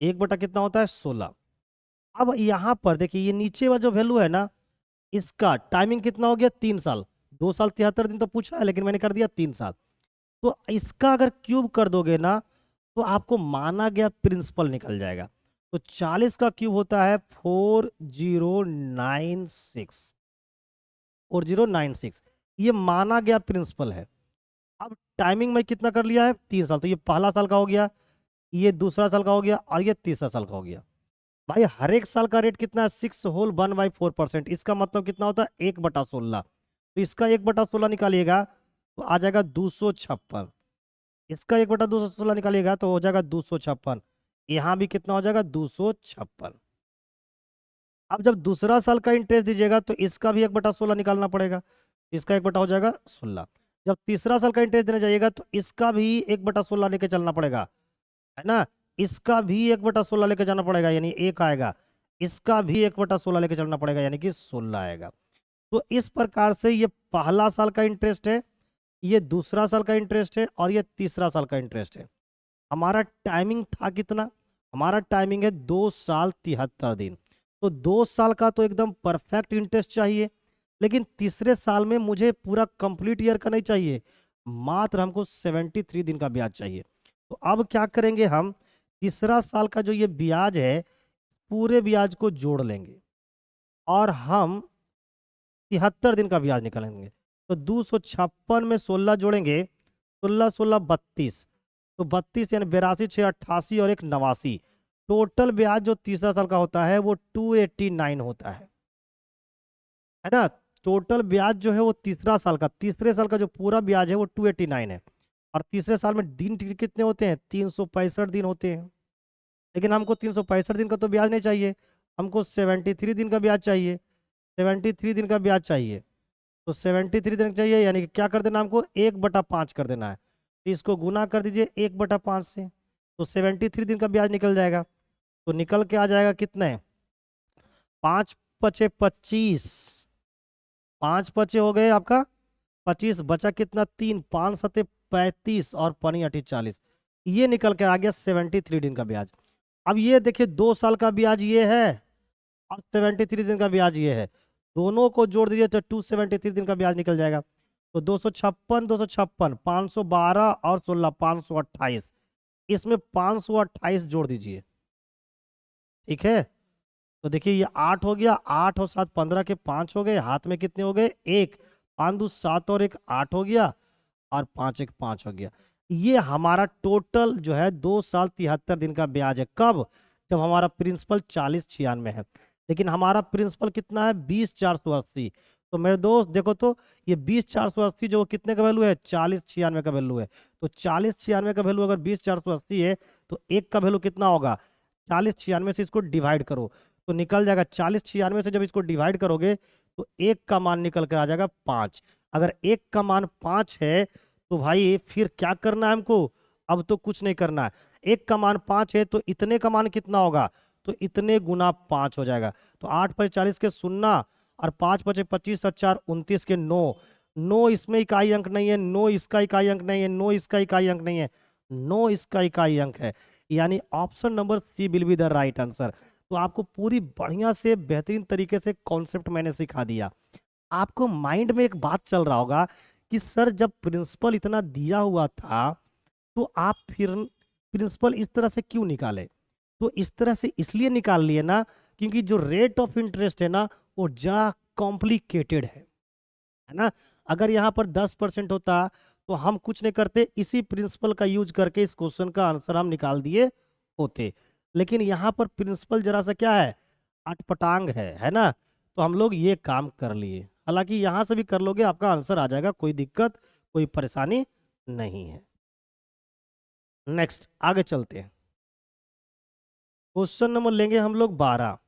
1 बटा कितना होता है? 16। अब यहाँ पर देखिए ये नीचे वाला जो वैल्यू है ना, इसका टाइमिंग कितना हो गया? 3 साल। 2 साल 73 दिन तो पूछा है, लेकिन मैंने कर दिया 3 साल। तो इसका अगर क्यूब कर दोगे ना तो आपको माना गया प्रिंसिपल निकल जाएगा। तो 40 का क्यूब होता है 4096। 4096 ये माना गया प्रिंसिपल है। अब टाइमिंग में कितना कर लिया है? 3 साल। तो ये पहला साल का हो गया, ये दूसरा साल का हो गया, और ये तीसरा साल का हो गया। भाई हर एक साल का रेट कितना है? 6 होल 1/4%। इसका मतलब कितना होता है? 1/16। तो इसका 1/16 निकालिएगा तो आ जाएगा 256। इसका 1/216 निकालिएगा तो हो जाएगा 256। यहाँ भी कितना हो जाएगा? 256। अब जब दूसरा साल का इंटरेस्ट दीजिएगा तो इसका भी 1/16 निकालना पड़ेगा। इसका 1 बटा हो जाएगा 16। जब तीसरा साल का इंटरेस्ट देने जाइएगा तो इसका भी 1/16 लेके चलना पड़ेगा, है ना। इसका भी 1/16 लेके जाना पड़ेगा, यानी 1 आएगा। इसका भी 1/16 लेके चलना पड़ेगा, यानी कि 16 आएगा। तो इस प्रकार से ये पहला साल का इंटरेस्ट है, ये दूसरा साल का इंटरेस्ट है, और ये तीसरा साल का इंटरेस्ट है। हमारा टाइमिंग था कितना? हमारा टाइमिंग है 2 साल 73 दिन। तो 2 साल का तो एकदम परफेक्ट इंटरेस्ट चाहिए, लेकिन तीसरे साल में मुझे पूरा कंप्लीट ईयर का नहीं चाहिए, मात्र हमको 73 दिन का ब्याज चाहिए। तो अब क्या करेंगे हम? तीसरा साल का जो ये ब्याज है, पूरे ब्याज को जोड़ लेंगे और हम 73 दिन का ब्याज निकालेंगे। तो 256 में 16 जोड़ेंगे, 16 16 32। तो 32 यानी 82 6 88 और 1 89। टोटल ब्याज जो तीसरा साल का होता है वो 289 होता है ना। टोटल ब्याज जो है वो तीसरे साल का जो पूरा ब्याज है वो 289 है। और तीसरे साल में दिन कितने होते हैं? 365 दिन होते हैं। लेकिन हमको 365 दिन का तो ब्याज नहीं चाहिए, हमको 73 दिन का ब्याज चाहिए। 73 दिन का ब्याज चाहिए। तो 73 दिन चाहिए, यानी कि क्या कर देना हमको? 1/5 कर देना है। तो इसको गुना कर दीजिए 1/5 से, तो 73 दिन का ब्याज निकल जाएगा। तो निकल के आ जाएगा कितने? 5×5 = 25। 5×5 हो गए आपका 25, बचा कितना? 3, 5×7 = 35 और 5×8 = 40। ये निकल के आ गया 73 दिन का ब्याज। अब ये देखिए 2 साल का ब्याज ये है और 73 दिन का ब्याज ये है, दोनों को जोड़ दीजिए तो 273 दिन का ब्याज निकल जाएगा। तो 256 256 512 और 16 528। इसमें 528 जोड़ दीजिए, ठीक है। तो देखिए ये 8 हो गया, 8 और 7 15 के 5 हो गए, हाथ में कितने हो गए? 1। 5 2 7 और 1 8 हो गया, और 5 1 5 हो गया। ये हमारा टोटल जो है 2 साल 73 दिन का ब्याज है। कब? जब हमारा प्रिंसिपल 4096 है। लेकिन हमारा प्रिंसिपल कितना है? 20480। तो मेरे दोस्त देखो तो ये 20480 जो कितने का वैल्यू है? 4096 का वैल्यू है। तो 4096 का वैल्यू अगर 20480 है तो एक का वैल्यू कितना होगा? 4096 से इसको डिवाइड करो तो निकल जाएगा। 4096 से जब इसको डिवाइड करोगे तो एक का मान निकल कर आ जाएगा 5। अगर एक का मान 5 है तो भाई फिर क्या करना है हमको? अब तो कुछ नहीं करना है। एक का मान 5 है तो इतने का मान कितना होगा? तो इतने गुना 5 हो जाएगा। तो 8 5 40 के 0 और 5 5 25 और 4 29 के 9। 9 इसमें इकाई अंक नहीं है, 9 इसका इकाई अंक नहीं है, 9 इसका इकाई अंक नहीं है, 9 इसका इकाई अंक है। यानी option number C will be the right answer. तो आपको पूरी बढ़िया से बेहतरीन तरीके से कॉन्सेप्ट मैंने सिखा दिया। आपको माइंड में एक बात चल रहा होगा कि सर जब प्रिंसिपल इतना दिया हुआ था तो आप फिर प्रिंसिपल इस तरह से क्यों निकाले? तो इस तरह से इसलिए निकाल लिए ना क्योंकि जो रेट ऑफ इंटरेस्ट है ना वो जरा कॉम्प्लिकेटेड है ना। अगर यहाँ पर 10% होता तो हम कुछ नहीं करते, इसी प्रिंसिपल का यूज करके इस क्वेश्चन का आंसर हम निकाल दिए होते। लेकिन यहाँ पर प्रिंसिपल जरा सा क्या है? अटपटांग है ना। तो हम लोग ये काम कर लिए। हालांकि यहां से भी कर लोगे आपका आंसर आ जाएगा, कोई दिक्कत कोई परेशानी नहीं है। नेक्स्ट आगे चलते हैं। क्वेश्चन नंबर लेंगे हम लोग 12।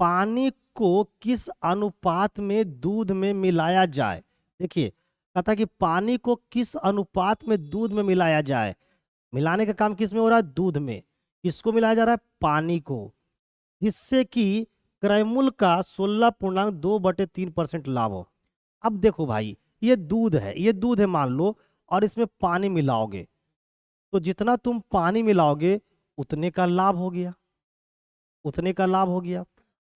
पानी को किस अनुपात में दूध में मिलाया जाए? देखिए कहता कि पानी को किस अनुपात में दूध में मिलाया जाए। मिलाने का काम किस में हो रहा है? दूध में। किसको मिलाया जा रहा है? पानी को, जिससे कि क्रयमूल्य का 16.2/3% लाभ हो। अब देखो भाई, ये दूध है, ये दूध है मान लो, और इसमें पानी मिलाओगे, तो जितना तुम पानी मिलाओगे उतने का लाभ हो गया, उतने का लाभ हो गया।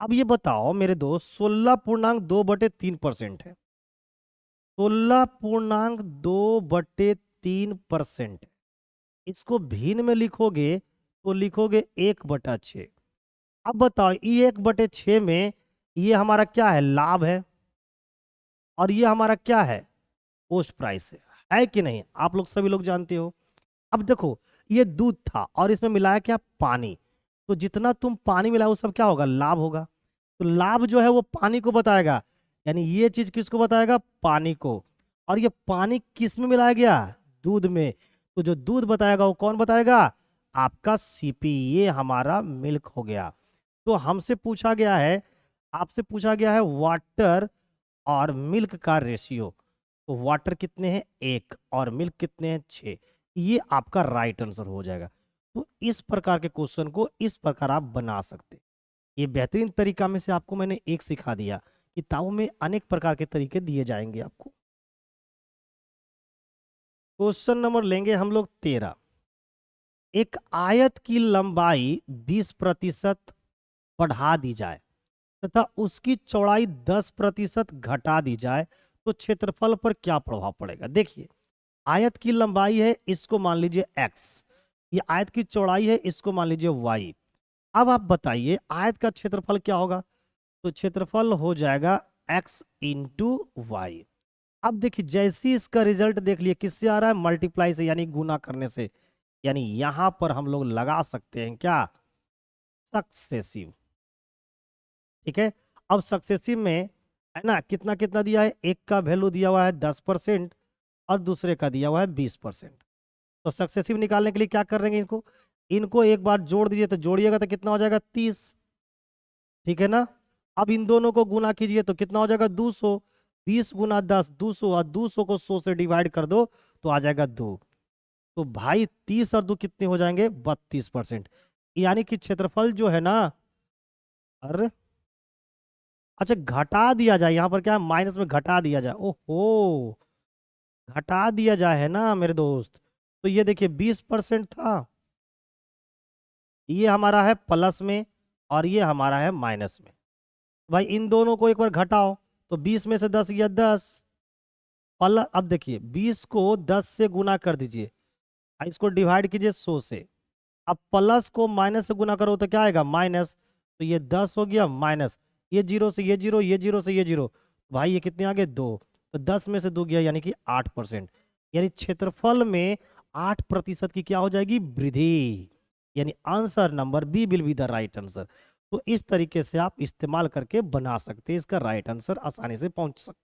अब ये बताओ मेरे दोस्त, 16.2/3% है, 16.2/3%। इसको भिन्न में लिखोगे तो लिखोगे 1/6। अब बताओ ये 1/6 में ये हमारा क्या है? लाभ है, और ये हमारा क्या है? पोस्ट प्राइस है कि नहीं? आप लोग सभी लोग जानते हो। अब देखो ये दूध था और इसमें मिलाया क्या? पानी। तो जितना तुम पानी मिलाओ सब क्या होगा? लाभ होगा। तो लाभ जो है वो पानी को बताएगा, यानी ये चीज किसको बताएगा? पानी को। और ये पानी किस में मिलाया गया? दूध में। तो जो दूध बताएगा वो कौन बताएगा? आपका सीपी, ये हमारा मिल्क हो गया। तो हमसे पूछा गया है, आपसे पूछा गया है वाटर और मिल्क का रेशियो। तो वाटर कितने हैं? 1, और मिल्क कितने हैं? 6। ये आपका राइट आंसर हो जाएगा। तो इस प्रकार के क्वेश्चन को इस प्रकार आप बना सकते। ये बेहतरीन तरीका में से आपको मैंने एक सिखा दिया। किताबों में अनेक प्रकार के तरीके दिए जाएंगे आपको। क्वेश्चन नंबर लेंगे हम लोग 13। एक आयत की लंबाई 20% बढ़ा दी जाए तथा उसकी चौड़ाई 10% घटा दी जाए तो क्षेत्रफल पर क्या प्रभाव पड़ेगा? देखिए आयत की लंबाई है, इसको मान लीजिए x, ये आयत की चौड़ाई है, इसको मान लीजिए y। अब आप बताइए आयत का क्षेत्रफल क्या होगा? तो क्षेत्रफल हो जाएगा x इंटू वाई। अब देखिए जैसी इसका रिजल्ट देख लिए किससे आ रहा है? मल्टीप्लाई से, यानी गुना करने से। यानी यहां पर हम लोग लगा सकते हैं क्या? सक्सेसिव। ठीक है। अब सक्सेसिव में है ना, कितना कितना दिया है? एक का वैल्यू दिया हुआ है 10% और दूसरे का दिया हुआ है 20%। तो सक्सेसिव निकालने के लिए क्या कर रहे हैं? इनको इनको एक बार जोड़ दीजिए, तो जोड़िएगा तो कितना हो जाएगा? 30। ठीक है ना। अब इन दोनों को गुना कीजिए तो कितना हो जाएगा? 200। 20 गुना 10 200, और 200 को 100 से डिवाइड कर दो तो आ जाएगा 2। तो भाई 30 और 2 कितने हो जाएंगे? 32%। यानी कि क्षेत्रफल जो है ना, अरे अच्छा घटा दिया जाए, यहाँ पर क्या है? माइनस में घटा दिया जाए। ओहो, घटा दिया जाए है ना मेरे दोस्त। तो ये देखिए 20% था, ये हमारा है प्लस में, और ये हमारा है माइनस में। भाई इन दोनों को एक बार घटाओ, तो 20 में से 10 गया 10 प्लस। अब देखिए 20 को 10 से गुना कर दीजिए, इसको डिवाइड कीजिए 100 से। अब प्लस को माइनस से गुना करो तो क्या आएगा? माइनस। तो ये 10 हो गया माइनस, ये जीरो से ये जीरो, ये जीरो से ये जीरो, भाई ये कितने आ गए? 2। तो 10 में से 2 गया, यानी कि 8%। यानी क्षेत्रफल में 8% की क्या हो जाएगी? वृद्धि। यानी answer number B will be the right answer. तो इस तरीके से आप इस्तेमाल करके बना सकते हैं, इसका राइट आंसर आसानी से पहुंच सकते।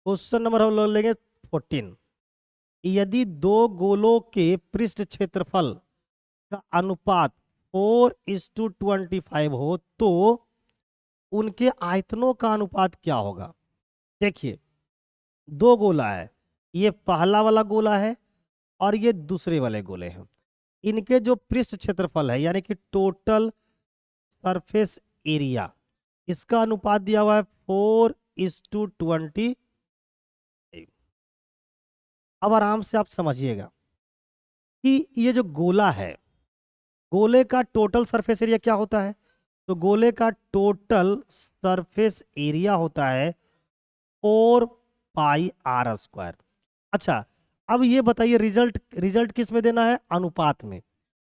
क्वेश्चन नंबर हम लोग लेंगे 14। यदि दो गोलों के पृष्ठ क्षेत्रफल का अनुपात 4:25 हो तो उनके आयतनों का अनुपात क्या होगा? देखिए दो गोला है, ये पहला वाला गोला है और ये दूसरे वाले गोले हैं। इनके जो पृष्ठ क्षेत्रफल है, यानी कि टोटल सरफेस एरिया, इसका अनुपात दिया हुआ है 4:20। अब आराम से आप समझिएगा कि ये जो गोला है, गोले का टोटल सरफेस एरिया क्या होता है? तो गोले का टोटल सरफेस एरिया होता है 4πr²। अच्छा अब ये बताइए रिजल्ट रिजल्ट किस में देना है? अनुपात में।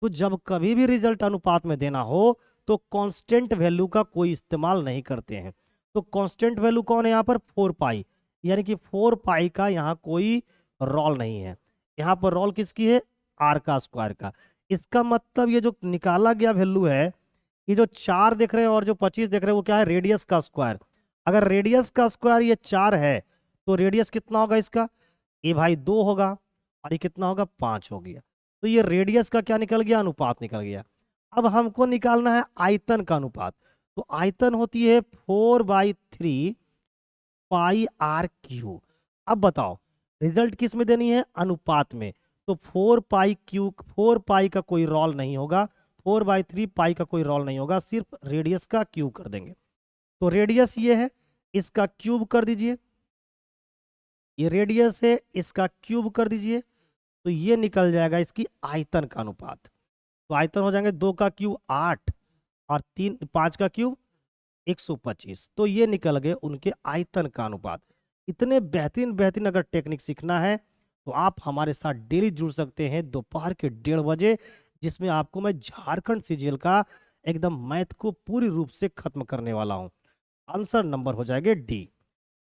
तो जब कभी भी रिजल्ट अनुपात में देना हो तो कांस्टेंट वैल्यू का कोई इस्तेमाल नहीं करते हैं। तो कांस्टेंट वैल्यू कौन है यहाँ पर? 4π। यानी कि 4π का यहाँ कोई रोल नहीं है। यहाँ पर रोल किसकी है? आर का स्क्वायर का। इसका मतलब ये जो निकाला गया वैल्यू है, ये जो 4 देख रहे हैं और जो 25 देख रहे हैं वो क्या है, रेडियस का स्क्वायर। अगर रेडियस का स्क्वायर ये 4 है तो रेडियस कितना होगा इसका, ये भाई 2 होगा, और ये कितना होगा, 5 हो गया। तो ये रेडियस का क्या निकल गया, अनुपात निकल गया। अब हमको निकालना है आयतन का अनुपात। तो आयतन होती है 4/3 पाई आर क्यू। अब बताओ रिजल्ट किस में देनी है, अनुपात में। तो 4 पाई का कोई रोल नहीं होगा, 4/3 पाई का कोई रोल नहीं होगा, सिर्फ रेडियस का क्यूब कर देंगे। तो रेडियस ये है, इसका क्यूब कर दीजिए, ये रेडियस है, इसका क्यूब कर दीजिए, तो ये निकल जाएगा इसकी आयतन का अनुपात। तो आयतन हो जाएंगे 2 का क्यूब 8 और 5 का क्यूब 125। तो ये निकल गए उनके आयतन का अनुपात। इतने बेहतरीन बेहतरीन अगर टेक्निक सीखना है तो आप हमारे साथ डेली जुड़ सकते हैं दोपहर के 1:30 बजे, जिसमें आपको मैं झारखंड सीजीएल का एकदम मैथ को पूरी रूप से खत्म करने वाला हूं। आंसर नंबर हो जाएगा डी।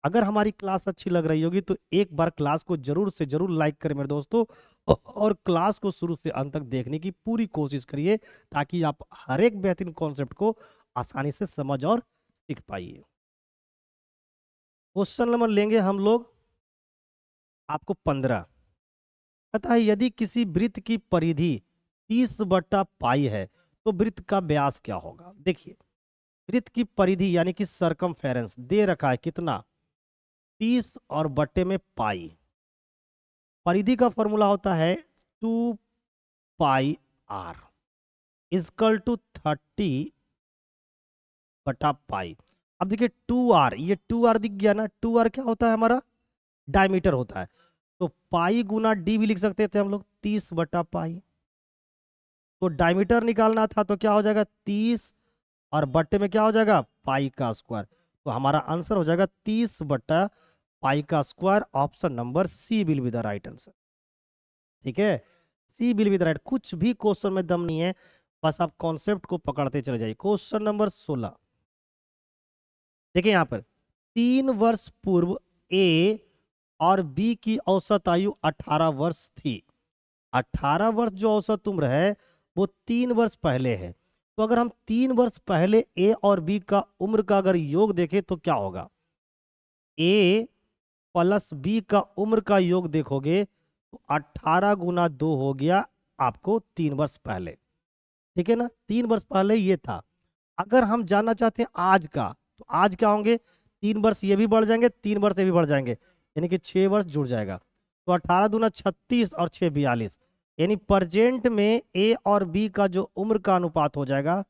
अगर हमारी क्लास अच्छी लग रही होगी तो एक बार क्लास को जरूर से जरूर लाइक करें मेरे दोस्तों, और क्लास को शुरू से अंत तक देखने की पूरी कोशिश करिए, ताकि आप हर एक बेहतरीन कॉन्सेप्ट को आसानी से समझ और सीख पाइए। क्वेश्चन नंबर लेंगे हम लोग आपको 15। पता है यदि किसी वृत्त की परिधि 30/पाई है तो वृत्त का व्यास क्या होगा। देखिए वृत्त की परिधि यानी कि सरकमफेरेंस दे रखा है कितना, 30 और बट्टे में पाई। परिधि का फॉर्मूला होता है 2πr इजकल टू 30/पाई। अब देखिए 2r, ये 2r दिख गया ना, 2r क्या होता है हमारा, डायमीटर होता है। तो पाई गुना डी भी लिख सकते थे हम लोग, 30/पाई। तो डायमीटर निकालना था तो क्या हो जाएगा 30 और बट्टे में क्या हो जाएगा पाई का स्क्वायर। तो हमारा आंसर हो जाएगा 30/पाई का square. Option number C will be the right answer. ठीक है, C will be the right. कुछ भी क्वेश्चन में दम नहीं है, बस आप कॉन्सेप्ट को पकड़ते चले जाइए। क्वेश्चन नंबर 16 देखिए यहां पर, 3 वर्ष पूर्व ए और बी की औसत आयु 18 वर्ष थी। 18 वर्ष जो औसत उम्र है वो 3 वर्ष पहले है। तो अगर हम 3 वर्ष पहले ए और बी का उम्र का अगर योग देखें तो क्या होगा, ए प्लस बी का उम्र का योग देखोगे तो 18 गुना 2 हो गया आपको 3 वर्ष पहले। ठीक है ना, 3 वर्ष पहले ये था। अगर हम जानना चाहते हैं आज का, तो आज क्या होंगे, 3 वर्ष ये भी बढ़ जाएंगे, 3 वर्ष ये भी बढ़ जाएंगे, यानी कि 6 वर्ष जुड़ जाएगा। तो 18 दूना 36 और 6 42, यानी प्रेजेंट में ए और बी का जो उम्र का अनुपात हो जाएगा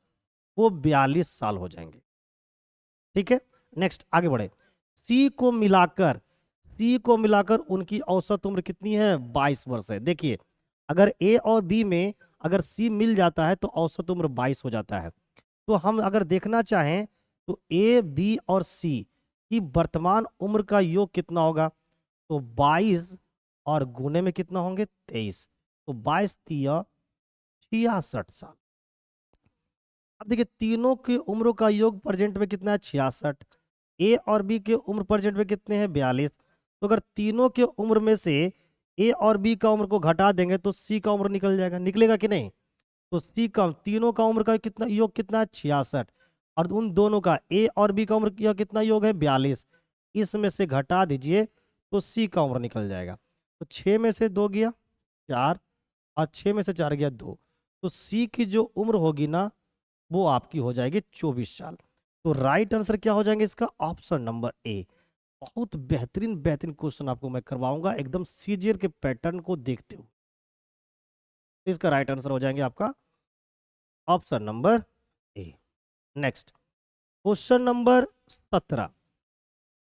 वो 42 साल हो जाएंगे। ठीक है, नेक्स्ट आगे बढ़े। सी को मिलाकर, सी को मिलाकर उनकी औसत उम्र कितनी है, 22 वर्ष है। देखिए अगर ए और बी में अगर सी मिल जाता है तो औसत उम्र 22 हो जाता है। तो हम अगर देखना चाहें तो ए बी और सी की वर्तमान उम्र का योग कितना होगा, तो 22 और गुने में कितना होंगे 23, तो 22 तिया 66 साल। अब देखिए तीनों की उम्रों का योग प्रेजेंट में कितना है 66, ए और बी के उम्र प्रेजेंट में कितने हैं 42। तो अगर तीनों के उम्र में से ए और बी का उम्र को घटा देंगे तो सी का उम्र निकल जाएगा, निकलेगा कि नहीं। तो सी का तीनों का उम्र का कितना योग कितना है 66, और उन दोनों का ए और बी का उम्र का कितना योग है 42। इसमें से घटा दीजिए तो सी का उम्र निकल जाएगा। तो 6 में से 2 गया 4 और 6 में से 4 गया 2, तो सी की जो उम्र होगी ना वो आपकी हो जाएगी 24 साल। तो राइट आंसर क्या हो जाएंगे इसका, ऑप्शन नंबर ए। बहुत बेहतरीन बेहतरीन क्वेश्चन आपको मैं करवाऊंगा एकदम सीजीएल के पैटर्न को देखते हुए। इसका राइट आंसर हो जाएंगे आपका option number A. Next question number 17।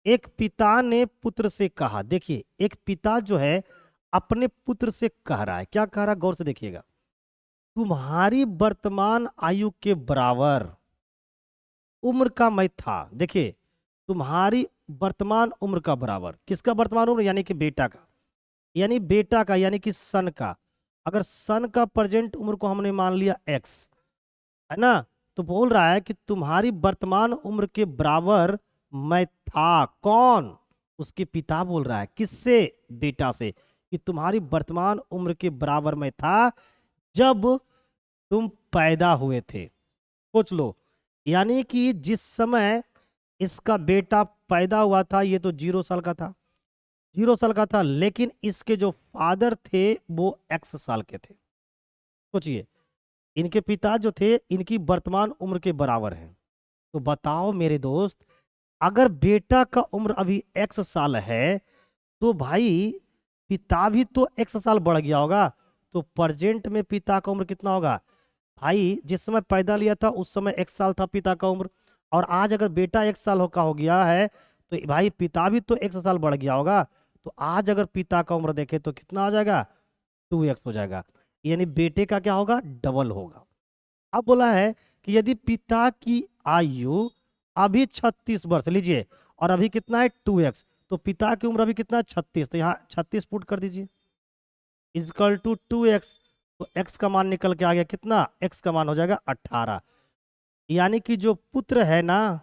एक पिता ने पुत्र से कहा, देखिए एक पिता जो है अपने पुत्र से कह रहा है, क्या कह रहा है गौर से देखिएगा, तुम्हारी वर्तमान आयु के बराबर उम्र का मैं था। देखिए तुम्हारी वर्तमान उम्र का बराबर, किसका वर्तमान उम्र, यानी कि बेटा का, यानी बेटा का यानी कि सन का। अगर सन का प्रेजेंट उम्र को हमने मान लिया एक्स, है ना, तो बोल रहा है कि तुम्हारी वर्तमान उम्र के बराबर मैं था। कौन, उसके पिता बोल रहा है, किससे, बेटा से, कि तुम्हारी वर्तमान उम्र के बराबर मैं था जब तुम पैदा हुए थे। सोच लो, यानी कि जिस समय इसका बेटा पैदा हुआ था ये तो 0 साल का था, 0 साल का था, लेकिन इसके जो फादर थे वो X साल के थे। सोचिए, इनके पिता जो थे इनकी वर्तमान उम्र के बराबर हैं। तो बताओ मेरे दोस्त, अगर बेटा का उम्र अभी X साल है तो भाई पिता भी तो X साल बढ़ गया होगा। तो प्रेजेंट में पिता का उम्र कितना होगा? भाई जिस समय पैदा लिया था उस समय X साल था पिता का उम्र, और आज अगर बेटा X साल हो गया है तो भाई पिता भी तो X साल बढ़ गया होगा। तो आज अगर पिता का उम्र देखे तो कितना आ जाएगा? 2x हो जाएगा, यानी बेटे का क्या होगा? डबल होगा। अब बोला है कि यदि पिता की आयु अभी 36 वर्ष लीजिए, और अभी कितना है? 2x, तो पिता की उम्र अभी कितना है? 36, तो यहाँ 36 पुट कर दीजिए, इजकल टू 2x। तो x का मान निकल के आ गया कितना? x का मान हो जाएगा 18। यानी कि जो पुत्र है ना,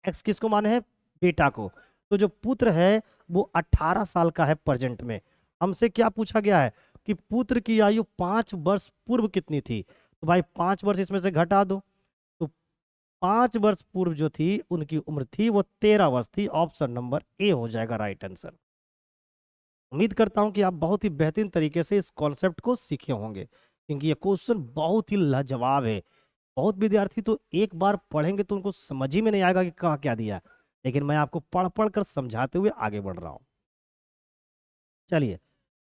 x किसको माने है? बेटा को। तो जो पुत्र है वो 18 साल का है प्रेजेंट में। हमसे क्या पूछा गया है कि पुत्र की आयु 5 वर्ष पूर्व कितनी थी? तो भाई 5 वर्ष इसमें से घटा दो, तो 5 वर्ष पूर्व जो थी उनकी उम्र थी वो 13 वर्ष थी। ऑप्शन नंबर ए हो जाएगा राइट आंसर। उम्मीद करता हूं कि आप बहुत ही बेहतरीन तरीके से इस कॉन्सेप्ट को सीखे होंगे, क्योंकि ये क्वेश्चन बहुत ही लाजवाब है। बहुत विद्यार्थी तो एक बार पढ़ेंगे तो उनको समझ ही में नहीं आएगा कि कहाँ क्या दिया, लेकिन मैं आपको पढ़ पढ़ कर समझाते हुए आगे बढ़ रहा हूँ। चलिए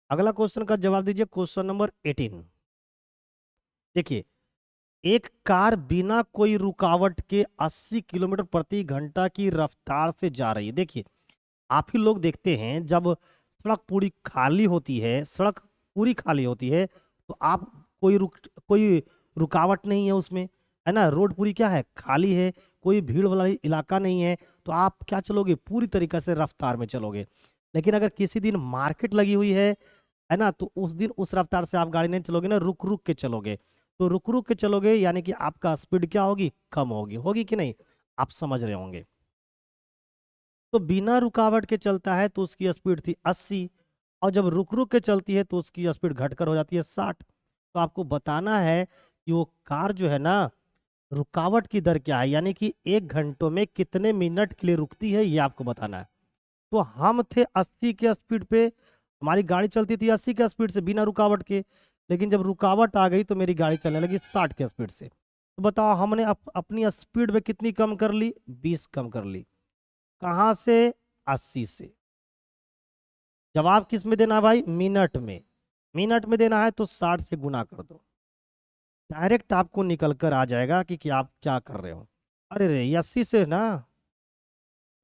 अगला क्वेश्चन का जवाब दीजिए, क्वेश्चन नंबर 18। देखिए, एक कार बिना कोई रुकावट के 80 किलोमीटर प्रति घंटा की रफ्तार से जा रही है। देखिए, आप ही लोग देखते हैं जब सड़क पूरी खाली होती है, सड़क पूरी खाली होती है तो आप कोई रुकावट नहीं है उसमें, है ना? रोड पूरी क्या है? खाली है, कोई भीड़ वाला इलाका नहीं है, तो आप क्या चलोगे? पूरी तरीके से रफ्तार में चलोगे। लेकिन अगर किसी दिन मार्केट लगी हुई है ना, तो उस दिन उस रफ्तार से आप गाड़ी नहीं चलोगे ना, रुक रुक के चलोगे। तो रुक रुक के चलोगे यानी कि आपका स्पीड क्या होगी? कम होगी। होगी कि नहीं? आप समझ रहे होंगे। तो बिना रुकावट के चलता है तो उसकी स्पीड थी 80, और जब रुक रुक के चलती है तो उसकी स्पीड घटकर हो जाती है 60। तो आपको बताना है कि वो कार जो है ना, रुकावट की दर क्या है, यानी कि 1 घंटों में कितने मिनट के लिए रुकती है, ये आपको बताना है। तो हम थे 80 के स्पीड पे, हमारी गाड़ी चलती थी 80 के स्पीड से बिना रुकावट के, लेकिन जब रुकावट आ गई तो मेरी गाड़ी चलने लगी 60 के स्पीड से। तो बताओ हमने अपनी स्पीड में कितनी कम कर ली? 20 कम कर ली। कहाँ से? 80 से। जवाब किस में देना है भाई? मिनट में। मिनट में देना है तो 60 से गुना कर दो, डायरेक्ट आपको निकल कर आ जाएगा कि आप क्या कर रहे हो। अरे रे, 80 से ना,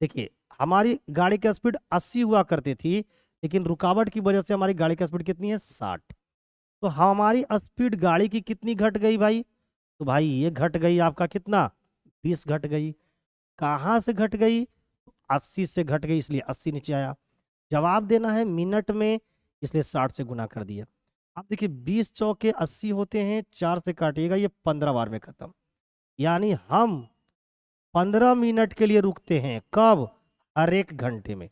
देखिए हमारी गाड़ी की स्पीड 80 हुआ करती थी, लेकिन रुकावट की वजह से हमारी गाड़ी की स्पीड कितनी है? 60। तो हमारी स्पीड गाड़ी की कितनी घट गई भाई? तो भाई ये घट गई आपका कितना? 20 घट गई। कहाँ से घट गई? 80 से घट गई, इसलिए 80 नीचे आया। जवाब देना है मिनट में, इसलिए 60 से गुना कर दिया। अब देखिए 20 चौके 80 होते हैं, 4 से काटिएगा, ये 15 बार में खत्म। यानी हम 15 मिनट के लिए रुकते हैं। कब? हर एक घंटे में।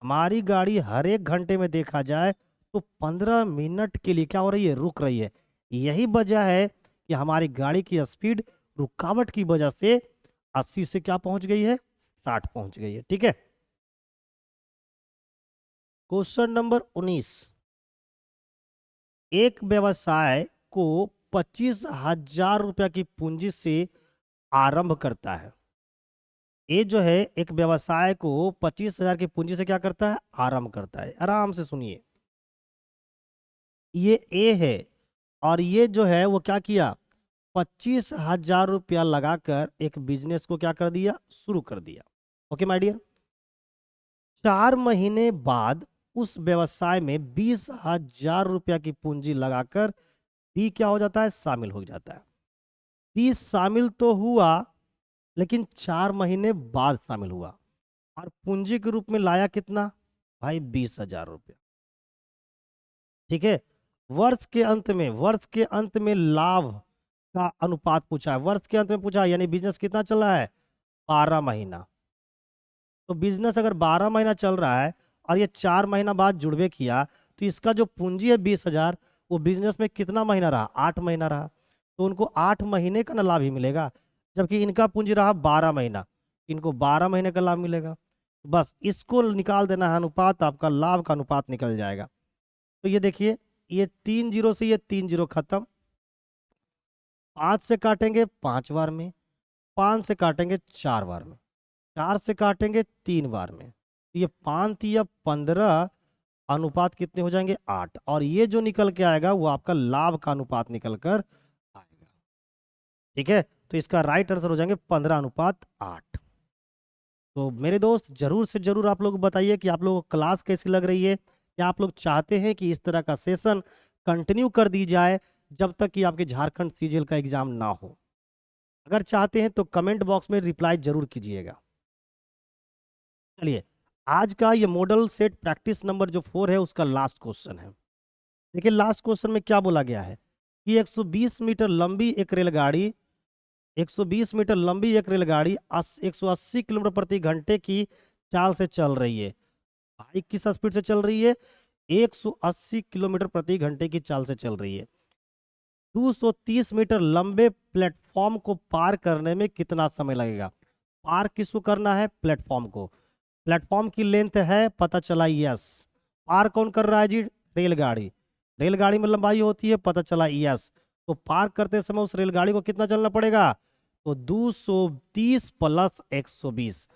हमारी गाड़ी हर एक घंटे में देखा जाए तो 15 मिनट के लिए क्या हो रही है? रुक रही है। यही वजह है कि हमारी गाड़ी की स्पीड रुकावट की वजह से 80 से क्या पहुंच गई है? 60 पहुंच गई है। ठीक है। Question number 19। एक व्यवसाय को 25,000 रुपया की पूंजी से आरंभ करता है। ये जो है एक व्यवसाय को 25,000 की पूंजी से क्या करता है? आरंभ करता है। आराम से सुनिए, ये ए है, और ये जो है वो क्या किया? 25,000 रुपया लगाकर एक बिजनेस को क्या कर दिया? शुरू कर दिया। Okay my dear. 4 महीने बाद उस व्यवसाय में 20,000 रुपया की पूंजी लगाकर बी क्या हो जाता है? शामिल हो जाता है। बी शामिल तो हुआ, लेकिन 4 महीने बाद शामिल हुआ, और पूंजी के रूप में लाया कितना भाई? 20,000 रुपया। ठीक है। वर्ष के अंत में लाभ का अनुपात पूछा है। वर्ष के अंत में पूछा है, यानी बिजनेस कितना चल रहा है? 12 महीना। तो बिजनेस अगर 12 महीना चल रहा है और ये 4 महीना बाद जुड़वे किया, तो इसका जो पूंजी है 20,000, वो बिजनेस में कितना महीना रहा? 8 महीना रहा। तो उनको 8 महीने का ना लाभ ही मिलेगा। जबकि इनका पूंजी रहा 12 महीना, इनको 12 महीने का लाभ मिलेगा। बस इसको निकाल देना है अनुपात, आपका लाभ का अनुपात निकल जाएगा। तो ये देखिए, ये 3 जीरो से ये 3 जीरो खत्म, 5 से काटेंगे 5 बार में, 5 से काटेंगे 4 बार में, 4 से काटेंगे 3 बार में, ये 5 या 15 अनुपात कितने हो जाएंगे 8, और ये जो निकल के आएगा वो आपका लाभ का अनुपात निकल कर आएगा। ठीक है, तो इसका राइट आंसर हो जाएंगे 15:8। तो मेरे दोस्त जरूर से जरूर आप लोग बताइए कि आप लोगों को क्लास कैसी लग रही है, क्या आप लोग चाहते हैं कि इस तरह का सेशन कंटिन्यू कर दी जाए जब तक कि आपके झारखंड सीजीएल का एग्जाम ना हो। अगर चाहते हैं तो कमेंट बॉक्स में रिप्लाई जरूर कीजिएगा। चलिए, आज का ये मॉडल सेट प्रैक्टिस नंबर जो 4 है उसका लास्ट क्वेश्चन है। देखिए लास्ट क्वेश्चन में क्या बोला गया है कि 120 मीटर लंबी एक रेलगाड़ी 120 मीटर लंबी एक रेलगाड़ी 180 किलोमीटर प्रति घंटे की चाल से चल रही है। भाई किस स्पीड से चल रही है? 180 किलोमीटर प्रति घंटे की चाल से चल रही है। 230 मीटर लंबे प्लेटफॉर्म को पार करने में कितना समय लगेगा? पार किसको करना है? प्लेटफॉर्म को। प्लेटफॉर्म की लेंथ है, पता चला यस। पार कौन कर रहा है जी? रेलगाड़ी। रेलगाड़ी में लंबाई होती है, पता चला यस। तो पार करते समय उस रेलगाड़ी को कितना चलना पड़ेगा? तो 230 प्लस 120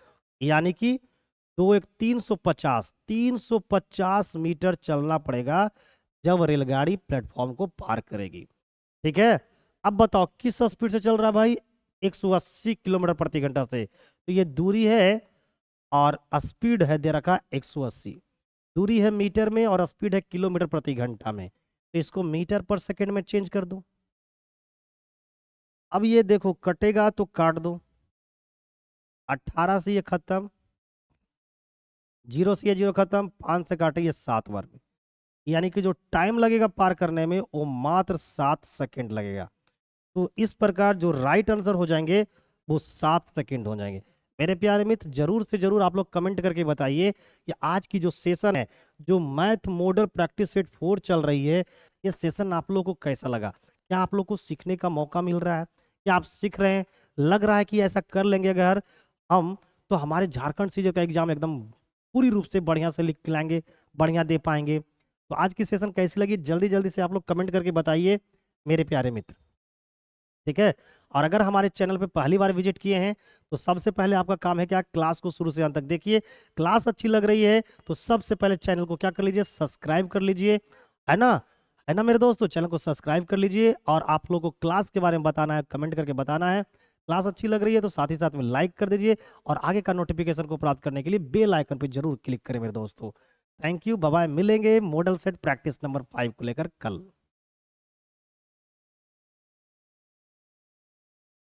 यानी कि 2 एक 350 350 मीटर चलना पड़ेगा जब रेलगाड़ी प्लेटफॉर्म को पार करेगी। ठीक है, अब बताओ किस स्पीड से चल रहा है भाई? 180 किलोमीटर प्रति घंटा से। तो ये दूरी है और स्पीड है दे रखा 180। दूरी है मीटर में और स्पीड है किलोमीटर प्रति घंटा में, तो इसको मीटर पर सेकंड में चेंज कर दो। अब ये देखो कटेगा तो काट दो, 18 से ये खत्म, 0 से ये 0 खत्म, 5 से काटे ये 7 बार में, यानी कि जो टाइम लगेगा पार करने में वो मात्र 7 सेकंड लगेगा। तो इस प्रकार जो राइट आंसर हो जाएंगे वो 7 सेकंड हो जाएंगे। मेरे प्यारे मित्र जरूर से जरूर आप लोग कमेंट करके बताइए कि आज की जो सेशन है, जो मैथ मॉडल प्रैक्टिस सेट 4 चल रही है, ये सेशन आप लोगों को कैसा लगा? क्या आप लोग को सीखने का मौका मिल रहा है? क्या आप सीख रहे हैं? लग रहा है कि ऐसा कर लेंगे अगर हम, तो हमारे झारखंड सीजे का एग्जाम एकदम पूरी रूप से बढ़िया से लिख के लाएंगे, बढ़िया दे पाएंगे। तो आज की सेशन कैसी लगी जल्दी जल्दी से आप लोग कमेंट करके बताइए मेरे प्यारे मित्र। ठीक है, और अगर हमारे चैनल पे पहली बार विजिट किए हैं तो सबसे पहले आपका काम है क्या? क्लास को शुरू से अंत तक देखिए। क्लास अच्छी लग रही है तो सबसे पहले चैनल को क्या कर लीजिए? सब्सक्राइब कर लीजिए, है ना? है ना मेरे दोस्तों? चैनल को सब्सक्राइब कर लीजिए, और आप लोगों को क्लास के बारे में बताना है, कमेंट करके बताना है। क्लास अच्छी लग रही है तो साथ ही साथ में लाइक कर दीजिए, और आगे का नोटिफिकेशन को प्राप्त करने के लिए बेल आइकन पर जरूर क्लिक करें मेरे दोस्तों। Thank you, bye bye. मिलेंगे मॉडल सेट प्रैक्टिस नंबर 5 को लेकर कल।